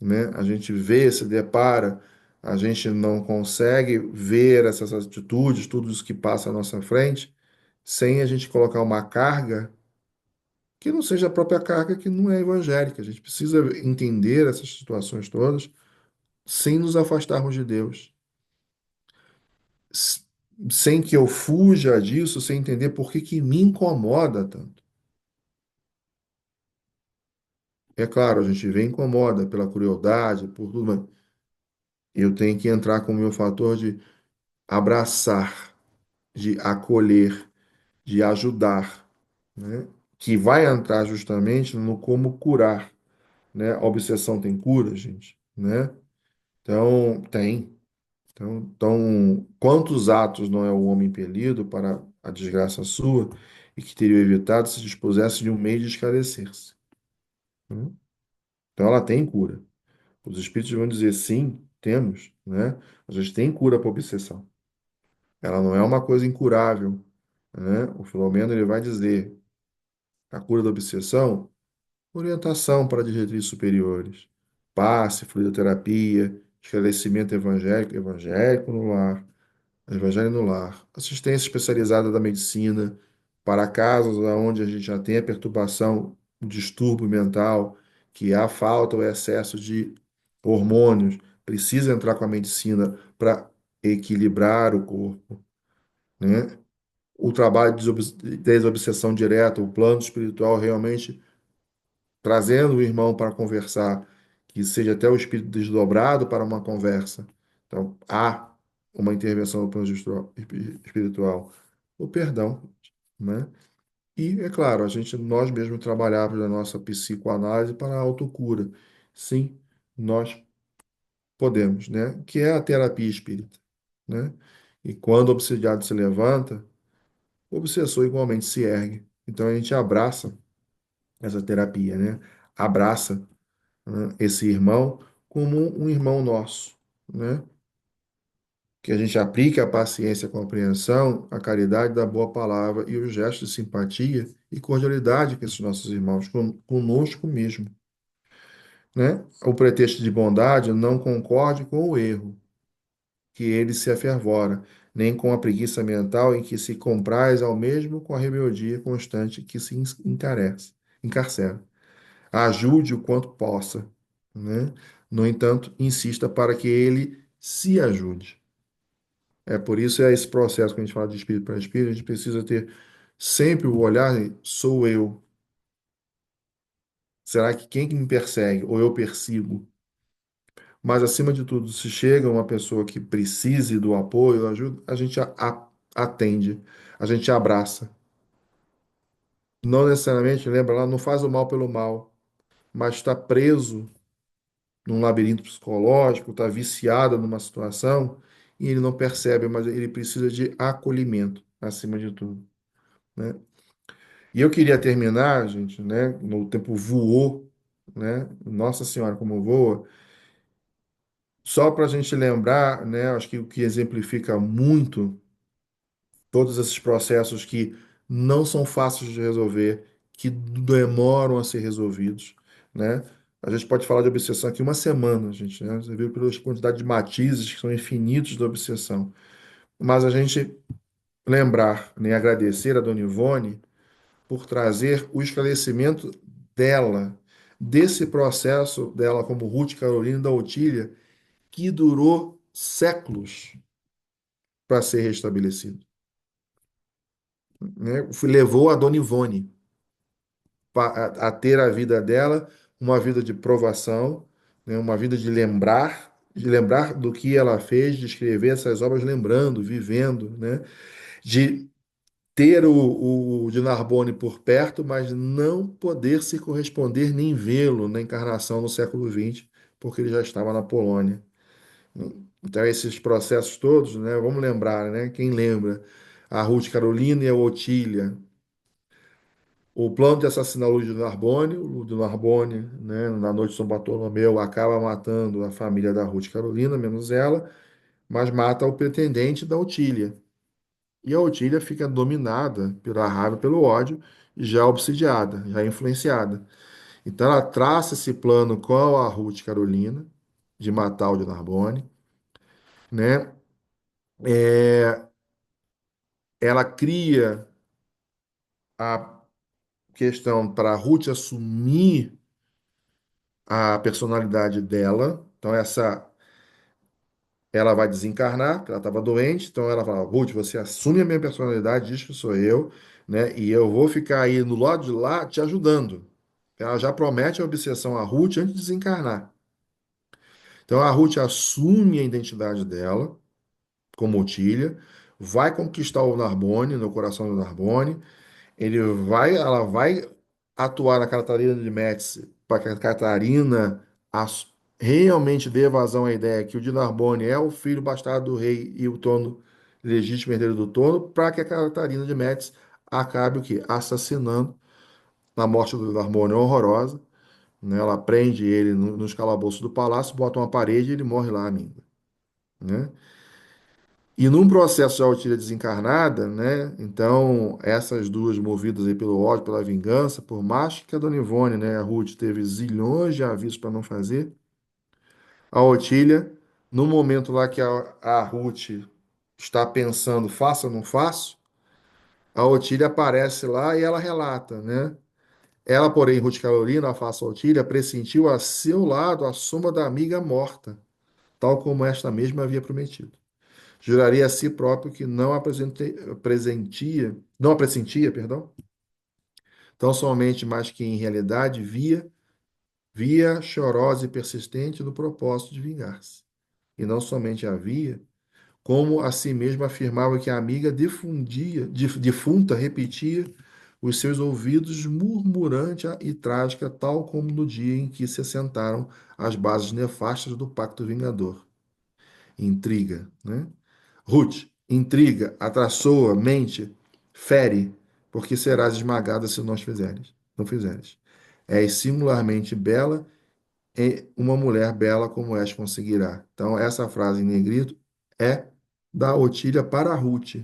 [SPEAKER 2] né? A gente vê, se depara, a gente não consegue ver essas atitudes, tudo isso que passa à nossa frente, sem a gente colocar uma carga que não seja a própria carga que não é evangélica. A gente precisa entender essas situações todas sem nos afastarmos de Deus, s- sem que eu fuja disso, sem entender por que que me incomoda tanto. É claro, a gente vê incomoda pela crueldade, por tudo, mas eu tenho que entrar com o meu fator de abraçar, de acolher, de ajudar, né? Que vai entrar justamente no como curar, né? A obsessão tem cura, gente, né? Então, tem. Então, quantos atos não é o homem impelido para a desgraça sua e que teria evitado se dispusesse de um meio de esclarecer-se? Né? Então, ela tem cura. Os espíritos vão dizer sim, temos, né? A gente tem cura para a obsessão. Ela não é uma coisa incurável, né? O Filomeno ele vai dizer a cura da obsessão, orientação para diretrizes superiores, passe, fluidoterapia, esclarecimento evangélico, evangélico no lar. Evangelho no Lar. Assistência especializada da medicina para casos onde a gente já tem a perturbação, o distúrbio mental, que há falta ou excesso de hormônios, precisa entrar com a medicina para equilibrar o corpo, né? O trabalho de desobsessão direta, o plano espiritual realmente trazendo o irmão para conversar, que seja até o espírito desdobrado para uma conversa. Então, há uma intervenção no plano espiritual. O perdão, né? E, é claro, nós mesmos trabalhamos na nossa psicoanálise para a autocura. Sim, nós podemos, né? Que é a terapia espírita, né? E quando o obsidiado se levanta, o obsessor igualmente se ergue. Então a gente abraça essa terapia, né? Abraça, né, esse irmão como um irmão nosso, né? Que a gente aplique a paciência, a compreensão, a caridade da boa palavra e os gestos de simpatia e cordialidade com esses nossos irmãos, conosco mesmo, né? O pretexto de bondade não concorde com o erro, que ele se afervora, nem com a preguiça mental em que se compraz ao mesmo com a rebeldia constante que se encarcera. Ajude o quanto possa, né? No entanto, insista para que ele se ajude. É por isso é esse processo que a gente fala de espírito para espírito, a gente precisa ter sempre o olhar, sou eu. Será que quem que me persegue ou eu persigo? Mas acima de tudo, se chega uma pessoa que precise do apoio, ajuda, a gente atende, a gente abraça. Não necessariamente, lembra lá, não faz o mal pelo mal, mas está preso num labirinto psicológico, está viciado numa situação e ele não percebe, mas ele precisa de acolhimento, acima de tudo, né? E eu queria terminar, gente, né? No tempo voou, né? Nossa Senhora, como voa. Só para a gente lembrar, né, acho que o que exemplifica muito todos esses processos que não são fáceis de resolver, que demoram a ser resolvidos, né? A gente pode falar de obsessão aqui uma semana, gente, né? Você viu pela quantidade de matizes que são infinitos da obsessão. Mas a gente lembrar, né, agradecer a Dona Ivone por trazer o esclarecimento dela, desse processo dela como Ruth Carolina da Otília, que durou séculos para ser restabelecido, né? Levou a Dona Ivone a ter a vida dela uma vida de provação, né? Uma vida de lembrar do que ela fez, de escrever essas obras lembrando, vivendo, né? De ter o de Narbonne por perto, mas não poder se corresponder nem vê-lo na encarnação no século XX, porque ele já estava na Polônia. Então, esses processos todos, né, vamos lembrar, né, quem lembra? A Ruth Carolina e a Otília. O plano de assassinar o Luiz de Narbonne, o Luiz de Narbonne, né, na noite de São Bartolomeu, acaba matando a família da Ruth Carolina, menos ela, mas mata o pretendente da Otília. E a Otília fica dominada pela raiva, pelo ódio, já obsidiada, já influenciada. Então ela traça esse plano com a Ruth Carolina, de matar o de Narbonne, né? É, ela cria a questão para a Ruth assumir a personalidade dela. Então ela vai desencarnar, porque ela estava doente, então ela fala, Ruth, você assume a minha personalidade, diz que sou eu, né? E eu vou ficar aí no lado de lá te ajudando. Ela já promete a obsessão a Ruth antes de desencarnar. Então a Ruth assume a identidade dela como Otília, vai conquistar o Narbonne, no coração do Narbonne. Ela vai atuar na Catarina de Médici para que a Catarina realmente dê vazão à ideia que o de Narbonne é o filho bastardo do rei e o trono legítimo herdeiro do trono, para que a Catarina de Médici acabe o quê? Assassinando na morte do Narbonne horrorosa, né? Ela prende ele nos calabouços do palácio, bota uma parede e ele morre lá ainda, né? E num processo de autilha desencarnada, né? Então, essas duas movidas aí pelo ódio, pela vingança, por mais que a Dona Ivone, né, a Ruth, teve zilhões de avisos para não fazer, a Otília, no momento lá que a Ruth está pensando, faço ou não faço, a Otília aparece lá e ela relata, né? Ela, porém, Ruth Carolina, a face Otília, pressentiu a seu lado a sombra da amiga morta, tal como esta mesma havia prometido. Juraria a si próprio que não a pressentia, perdão, tão somente, mas que em realidade via chorosa e persistente no propósito de vingar-se. E não somente a via, como a si mesma afirmava que a amiga defunta repetia os seus ouvidos murmurante e trágica, tal como no dia em que se assentaram as bases nefastas do pacto vingador. Intriga, né? Ruth, intriga, atraçoa, mente, fere, porque serás esmagada se não fizeres. És singularmente bela e uma mulher bela como és conseguirá. Então, essa frase em negrito é da Otília para Ruth,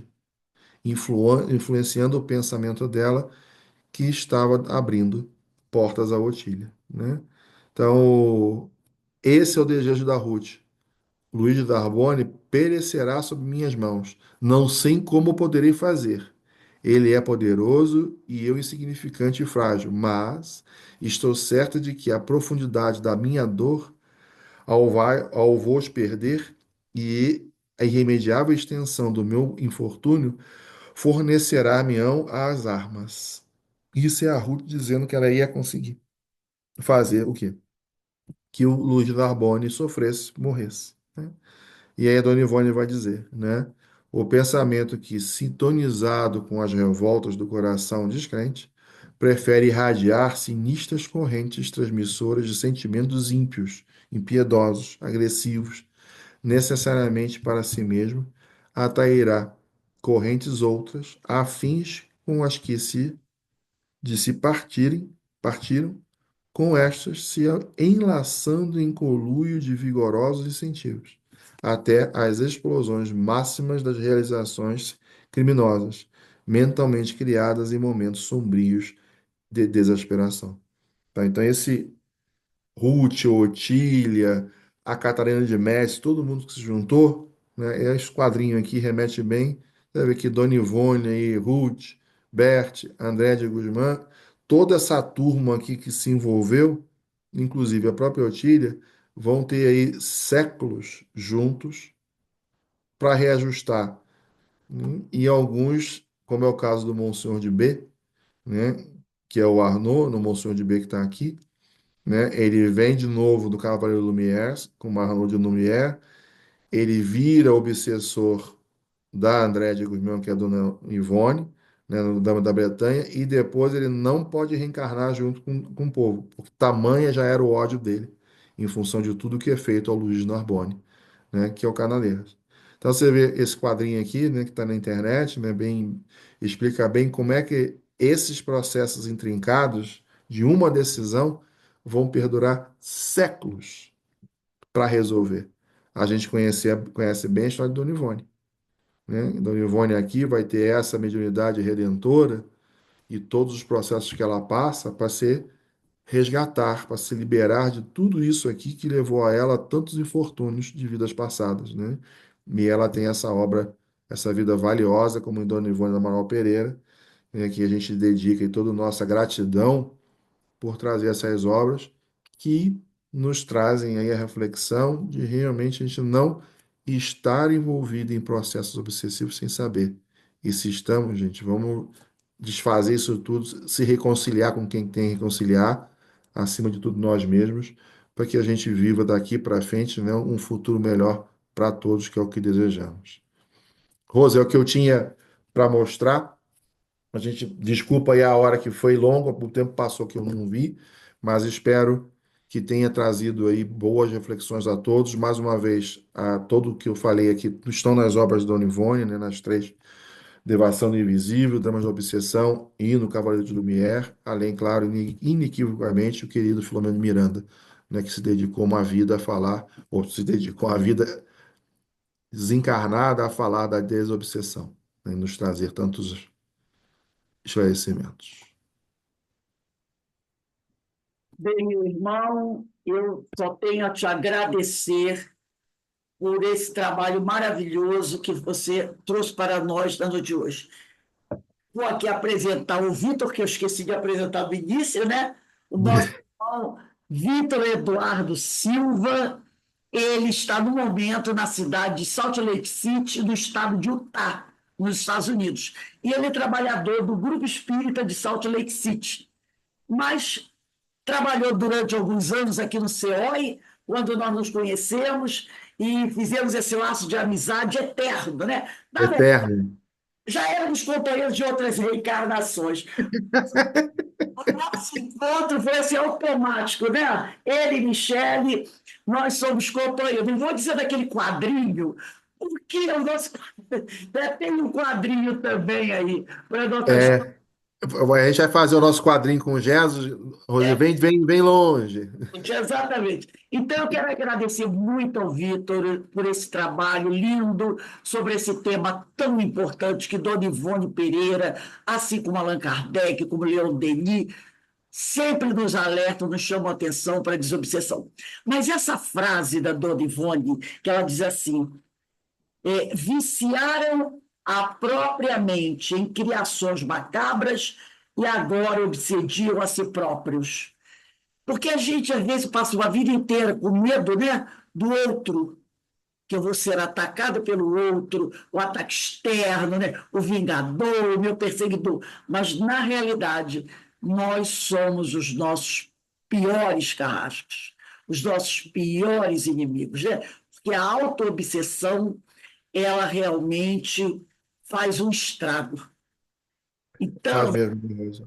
[SPEAKER 2] influenciando o pensamento dela que estava abrindo portas à Otília, né? Então, esse é o desejo da Ruth. Luís de Narbonne perecerá sob minhas mãos. Não sei como poderei fazer. Ele é poderoso e eu insignificante e frágil, mas estou certo de que a profundidade da minha dor, ao vos perder, e a irremediável extensão do meu infortúnio, fornecerá-me as armas. Isso é a Ruth dizendo que ela ia conseguir fazer o quê? Que o Luís de Narbonne sofresse, morresse, né? E aí a Dona Ivone vai dizer, né? O pensamento que, sintonizado com as revoltas do coração descrente, prefere irradiar sinistras correntes transmissoras de sentimentos ímpios, impiedosos, agressivos, necessariamente para si mesmo, atrairá correntes outras, afins com as que de se partiram, com estas se enlaçando em conluio de vigorosos incentivos, até as explosões máximas das realizações criminosas, mentalmente criadas em momentos sombrios de desesperação. Tá? Então, esse Ruth, Otília, a Catarina de Médici, todo mundo que se juntou, né? Esse quadrinho aqui remete bem. Você vê que Dona Ivone aí, Ruth, Bert, André de Guzmán, toda essa turma aqui que se envolveu, inclusive a própria Otília, vão ter aí séculos juntos para reajustar. E alguns, como é o caso do Monsenhor de B, né? Que é o Arnaud, no Monsenhor de B que está aqui, né? Ele vem de novo do Cavaleiro Lumière, com Arnaud de Lumière, ele vira obsessor da André de Guzmán, que é a Dona Ivone, né, no Dama da Bretanha, e depois ele não pode reencarnar junto com o povo, porque tamanha já era o ódio dele, em função de tudo que é feito ao Luiz Narbonne, né, que é o Canaleiros. Então você vê esse quadrinho aqui, né, que está na internet, né, bem, explica bem como é que esses processos intrincados de uma decisão vão perdurar séculos para resolver. A gente conhece bem a história de Dona Ivone, né? Dona Ivone aqui vai ter essa mediunidade redentora e todos os processos que ela passa para se resgatar, para se liberar de tudo isso aqui que levou a ela a tantos infortúnios de vidas passadas, né? E ela tem essa obra, essa vida valiosa, como em Dona Ivone da Amaral Pereira, né, que a gente dedica e toda a nossa gratidão por trazer essas obras que nos trazem aí a reflexão de realmente a gente não estar envolvido em processos obsessivos sem saber. E se estamos, gente, vamos desfazer isso tudo, se reconciliar com quem tem que reconciliar, acima de tudo nós mesmos, para que a gente viva daqui para frente, né, um futuro melhor para todos, que é o que desejamos. Rose, é o que eu tinha para mostrar. A gente desculpa aí a hora que foi longa, o tempo passou que eu não vi, mas espero que tenha trazido aí boas reflexões a todos. Mais uma vez, todo o que eu falei aqui estão nas obras de Dona Ivone, né, nas três, Devassando do Invisível, Damas da Obsessão e no Cavaleiro de Lumière, além, claro, inequivocamente, o querido Filomeno Miranda, né, que se dedicou uma vida a falar, ou se dedicou a vida desencarnada a falar da desobsessão, né, e nos trazer tantos esclarecimentos.
[SPEAKER 1] Bem, meu irmão, eu só tenho a te agradecer por esse trabalho maravilhoso que você trouxe para nós no ano de hoje. Vou aqui apresentar o Vitor, que eu esqueci de apresentar no início, né? O nosso irmão Vitor Eduardo Silva. Ele está, no momento, na cidade de Salt Lake City, no estado de Utah, nos Estados Unidos. E ele é trabalhador do Grupo Espírita de Salt Lake City. Mas trabalhou durante alguns anos aqui no CEOI, quando nós nos conhecemos e fizemos esse laço de amizade eterno, né? Na verdade,
[SPEAKER 2] Eterno.
[SPEAKER 1] já éramos companheiros de outras reencarnações. O nosso encontro foi assim, automático, né? Ele e Michele, nós somos companheiros. Não vou dizer daquele quadrinho, porque o nosso... tem um quadrinho também aí, para nossa
[SPEAKER 2] É, a gente vai fazer o nosso quadrinho com o Jesus. Rose,
[SPEAKER 1] história.
[SPEAKER 2] vem longe.
[SPEAKER 1] Exatamente. Então, eu quero agradecer muito ao Vitor por esse trabalho lindo sobre esse tema tão importante que Dona Ivone Pereira, assim como Allan Kardec, como Leon Denis, sempre nos alertam, nos chamam a atenção para a desobsessão. Mas essa frase da Dona Ivone, que ela diz assim, viciaram a própria mente em criações macabras e agora obsediam a si próprios. Porque a gente, às vezes, passa uma vida inteira com medo, né, do outro, que eu vou ser atacado pelo outro, o ataque externo, né, o vingador, o meu perseguidor. Mas, na realidade, nós somos os nossos piores carrascos, os nossos piores inimigos, né? Porque a autoobsessão, ela realmente faz um estrago.
[SPEAKER 2] Faz
[SPEAKER 1] Então,
[SPEAKER 2] mesmo, Rose.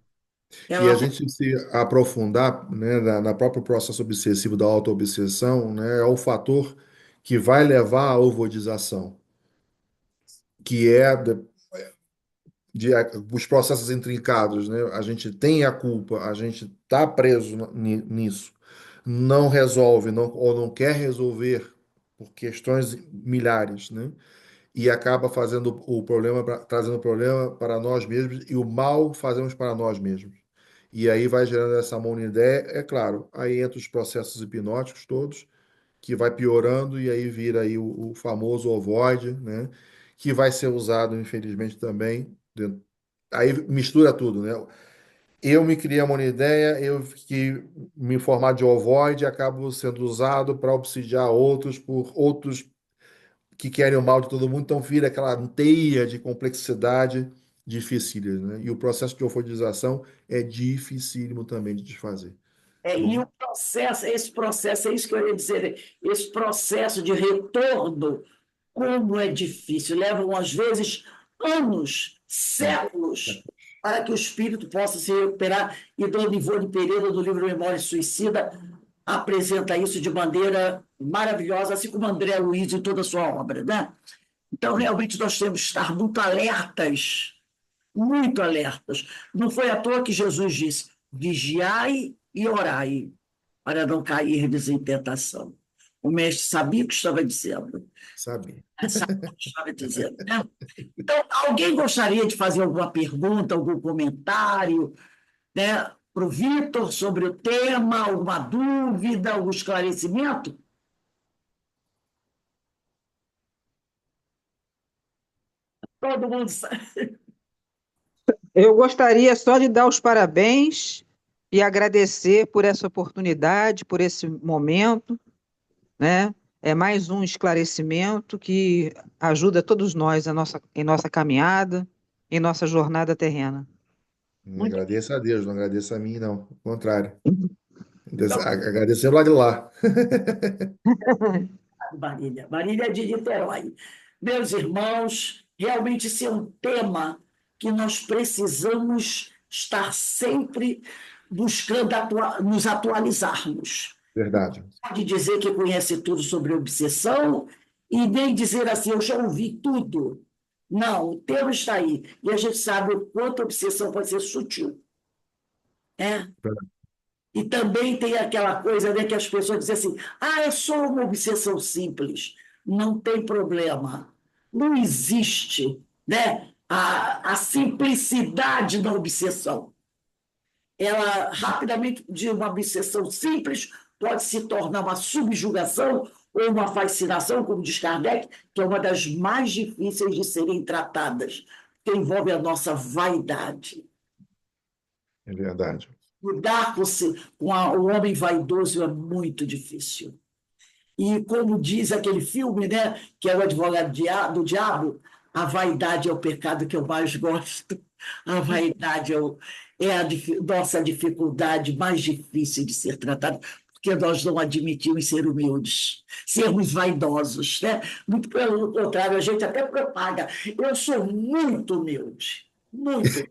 [SPEAKER 2] E a
[SPEAKER 1] ela
[SPEAKER 2] gente se aprofundar, né, na próprio processo obsessivo da autoobsessão, né, é o fator que vai levar à ovodização, que é os processos intrincados, né? A gente tem a culpa, a gente está preso nisso, não resolve, ou não quer resolver por questões milhares, né? E acaba fazendo o problema, trazendo o problema para nós mesmos e o mal fazemos para nós mesmos. E aí vai gerando essa monoideia, é claro, aí entra os processos hipnóticos todos, que vai piorando e aí vira aí o famoso ovoide, né? Que vai ser usado, infelizmente, também. Aí mistura tudo, né? Eu me criei uma ideia, eu que me formar de ovoide, acabo sendo usado para obsidiar outros por outros que querem o mal de todo mundo, então vira aquela teia de complexidade dificílima, né? E o processo de ovoidização é dificílimo também de desfazer,
[SPEAKER 1] E
[SPEAKER 2] né?
[SPEAKER 1] o processo, esse processo, é isso que eu ia dizer, esse processo de retorno, como é difícil, levam às vezes anos, séculos, para que o espírito possa se recuperar. E Dona Ivone Pereira, do livro Memória Suicida, apresenta isso de maneira maravilhosa, assim como André Luiz em toda a sua obra, né? Então, realmente, nós temos que estar muito alertas, muito alertas. Não foi à toa que Jesus disse: vigiai e orai, para não cairdes em tentação. O mestre sabia o que estava dizendo.
[SPEAKER 2] Sabe?
[SPEAKER 1] Sabia o que estava dizendo, né? Então, alguém gostaria de fazer alguma pergunta, algum comentário, né, para o Vitor sobre o tema, alguma dúvida, algum esclarecimento? Todo mundo sabe.
[SPEAKER 3] Eu gostaria só de dar os parabéns e agradecer por essa oportunidade, por esse momento, né? É mais um esclarecimento que ajuda todos nós em nossa caminhada, em nossa jornada terrena.
[SPEAKER 1] Muito
[SPEAKER 2] Agradeça a Deus, não agradeça a mim, não. Ao contrário.
[SPEAKER 1] obrigado,
[SPEAKER 2] Agradecer lá de lá.
[SPEAKER 1] Marília. Marília é de Niterói. Meus irmãos, realmente esse é um tema que nós precisamos estar sempre buscando nos atualizarmos.
[SPEAKER 2] Verdade.
[SPEAKER 1] Pode dizer que conhece tudo sobre obsessão e nem dizer assim, eu já ouvi tudo. Não, o tema está aí. E a gente sabe o quanto a obsessão pode ser sutil. Né? E também tem aquela coisa, né, que as pessoas dizem assim, é só uma obsessão simples. Não tem problema. Não existe, né, a simplicidade da obsessão. Ela, rapidamente, de uma obsessão simples, pode se tornar uma subjugação ou uma fascinação, como diz Kardec, que é uma das mais difíceis de serem tratadas, que envolve a nossa vaidade.
[SPEAKER 2] É verdade.
[SPEAKER 1] Lidar o homem vaidoso é muito difícil. E como diz aquele filme, né, que é o advogado do diabo, a vaidade é o pecado que eu mais gosto. A vaidade é a nossa dificuldade mais difícil de ser tratada, porque nós não admitimos ser humildes, sermos vaidosos, né? Muito pelo contrário, a gente até propaga. Eu sou muito humilde, muito.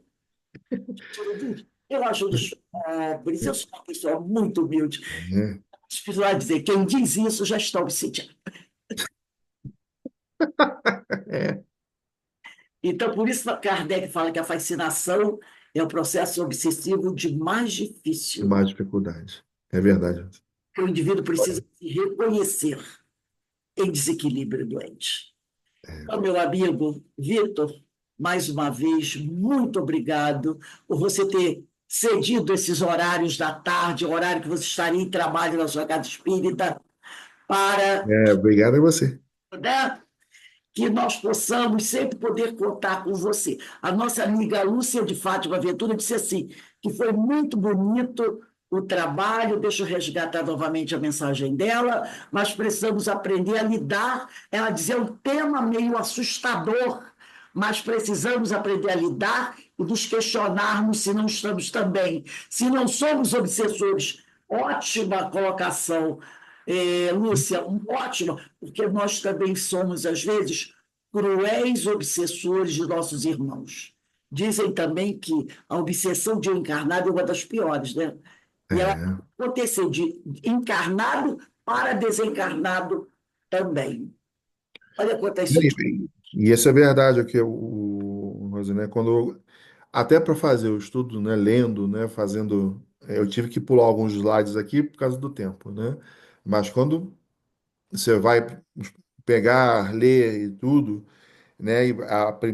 [SPEAKER 1] Eu acho dos pobres, eu sou uma pessoa muito humilde.
[SPEAKER 2] É,
[SPEAKER 1] As pessoas vão dizer, quem diz isso já está obsidiado.
[SPEAKER 2] é
[SPEAKER 1] Então, por isso Kardec fala que a fascinação é o processo obsessivo de mais difícil.
[SPEAKER 2] mais dificuldade. É verdade.
[SPEAKER 1] O indivíduo precisa se reconhecer em desequilíbrio doente. Então, meu amigo Vitor, mais uma vez, muito obrigado por você ter cedido esses horários da tarde, o horário que você estaria em trabalho na sua casa espírita, para,
[SPEAKER 2] Obrigado a você.
[SPEAKER 1] né, que nós possamos sempre poder contar com você. A nossa amiga Lúcia de Fátima Ventura disse assim, que foi muito bonito o trabalho, deixa eu resgatar novamente a mensagem dela, mas precisamos aprender a lidar, ela dizia, é um tema meio assustador, mas precisamos aprender a lidar e nos questionarmos se não estamos também, se não somos obsessores. Ótima colocação, Lúcia, ótima, porque nós também somos, às vezes, cruéis obsessores de nossos irmãos. Dizem também que a obsessão de um encarnado é uma das piores, né? E ela
[SPEAKER 2] É.
[SPEAKER 1] aconteceu de encarnado para desencarnado também. Olha quantas...
[SPEAKER 2] E isso é verdade, o que coisa, né? Até para fazer o estudo, né? Lendo, né? Fazendo. Eu tive que pular alguns slides aqui por causa do tempo, né? Mas quando você vai pegar, ler e tudo, né? E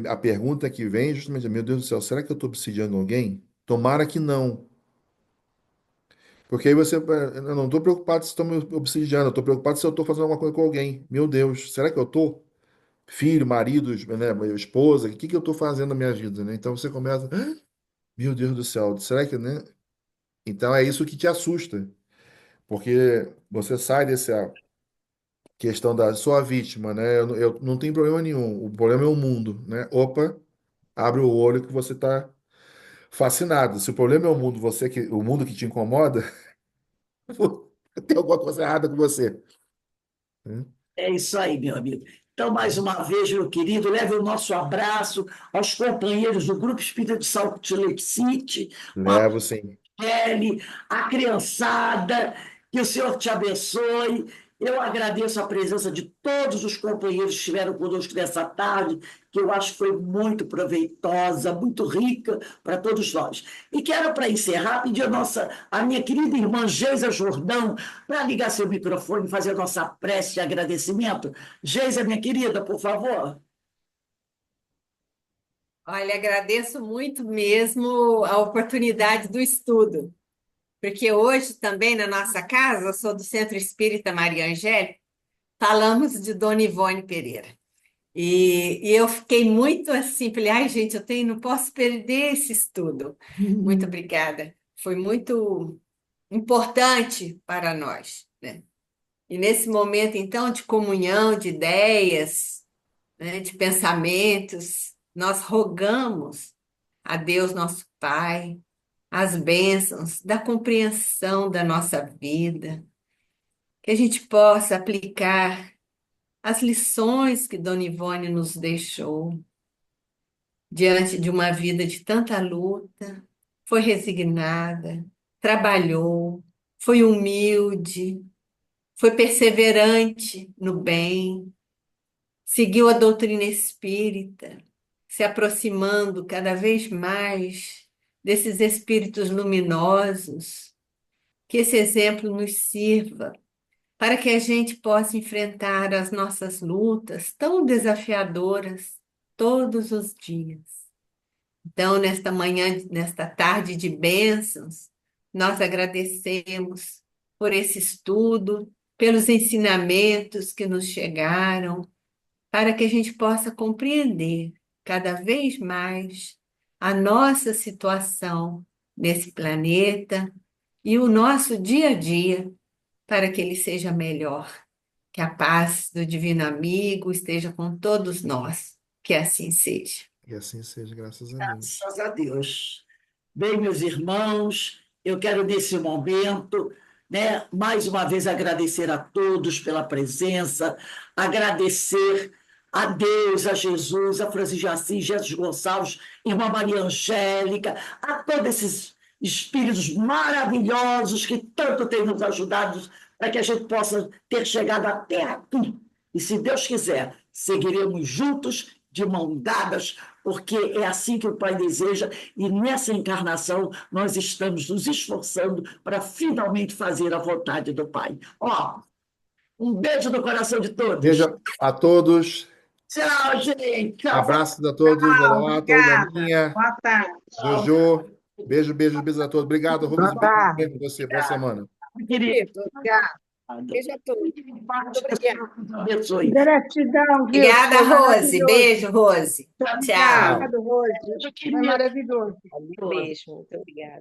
[SPEAKER 2] a pergunta que vem é justamente, meu Deus do céu, será que eu estou obsidiando alguém? Tomara que não. Porque aí eu não estou preocupado se estou me obsidiando, eu estou preocupado se eu estou fazendo alguma coisa com alguém. Meu Deus, será que eu estou? Filho, marido, né, esposa, o que que eu estou fazendo na minha vida, né? Então você começa, "Ah, meu Deus do céu, será que, né?" Então é isso que te assusta, porque você sai dessa questão da sua vítima, né? Eu não tenho problema nenhum, o problema é o mundo, né? Opa, abre o olho que você está fascinado. Se o problema é o mundo, o mundo que te incomoda, tem alguma coisa errada com você, né?
[SPEAKER 1] É isso aí, meu amigo. Então, mais uma vez, meu querido, leve o nosso abraço aos companheiros do Grupo Espírita de Salt Lake City,
[SPEAKER 2] Levo sim.
[SPEAKER 1] Kelly, a criançada, que o Senhor te abençoe. Eu agradeço a presença de todos os companheiros que estiveram conosco nessa tarde, que eu acho que foi muito proveitosa, muito rica para todos nós. E quero, para encerrar, pedir a minha querida irmã Geisa Jordão para ligar seu microfone e fazer a nossa prece de agradecimento. Geisa, minha querida, por favor.
[SPEAKER 4] Olha, agradeço muito mesmo a oportunidade do estudo, porque hoje também na nossa casa, eu sou do Centro Espírita Maria Angélica, falamos de Dona Ivone Pereira. E eu fiquei muito assim, falei, ai gente, não posso perder esse estudo. Muito obrigada. Foi muito importante para nós, né? E nesse momento, então, de comunhão, de ideias, né, de pensamentos, nós rogamos a Deus, nosso Pai, as bênçãos da compreensão da nossa vida, que a gente possa aplicar as lições que Dona Ivone nos deixou diante de uma vida de tanta luta. Foi resignada, trabalhou, foi humilde, foi perseverante no bem, seguiu a doutrina espírita, se aproximando cada vez mais desses espíritos luminosos. Que esse exemplo nos sirva para que a gente possa enfrentar as nossas lutas tão desafiadoras todos os dias. Então, nesta manhã, nesta tarde de bênçãos, nós agradecemos por esse estudo, pelos ensinamentos que nos chegaram, para que a gente possa compreender cada vez mais a nossa situação nesse planeta e o nosso dia a dia, para que ele seja melhor. Que a paz do Divino Amigo esteja com todos nós. Que assim seja.
[SPEAKER 2] E assim seja, graças a Deus.
[SPEAKER 1] Graças a Deus. Bem, meus irmãos, eu quero nesse momento, né, mais uma vez agradecer a todos pela presença, agradecer a Deus, a Jesus, a Francisco de Assis, Jesus Gonçalves, irmã Maria Angélica, a todos esses espíritos maravilhosos que tanto têm nos ajudado para que a gente possa ter chegado até aqui. E se Deus quiser, seguiremos juntos, de mão dadas, porque é assim que o Pai deseja, e nessa encarnação nós estamos nos esforçando para finalmente fazer a vontade do Pai. Ó, um beijo no coração de todos.
[SPEAKER 2] Beijo a todos.
[SPEAKER 1] Tchau, gente. Tchau.
[SPEAKER 2] Abraços a todos. Lorota,
[SPEAKER 5] Obrigada.
[SPEAKER 2] Daninha,
[SPEAKER 5] Boa tarde.
[SPEAKER 2] Jojo. Beijo, beijo, beijo a todos. Obrigado, Rubens.
[SPEAKER 3] Boa tarde.
[SPEAKER 2] Beijo pra você. Boa semana.
[SPEAKER 1] Querido.
[SPEAKER 5] Obrigada.
[SPEAKER 4] Beijo a todos.
[SPEAKER 1] Muito obrigado. Abençoe.
[SPEAKER 5] Gratidão, viu?
[SPEAKER 4] Obrigada,
[SPEAKER 5] Foi
[SPEAKER 4] Rose.
[SPEAKER 5] maravilhoso.
[SPEAKER 4] Beijo, Rose. Tchau.
[SPEAKER 5] Obrigado, Rose. Foi maravilhoso.
[SPEAKER 3] Um beijo, muito obrigada.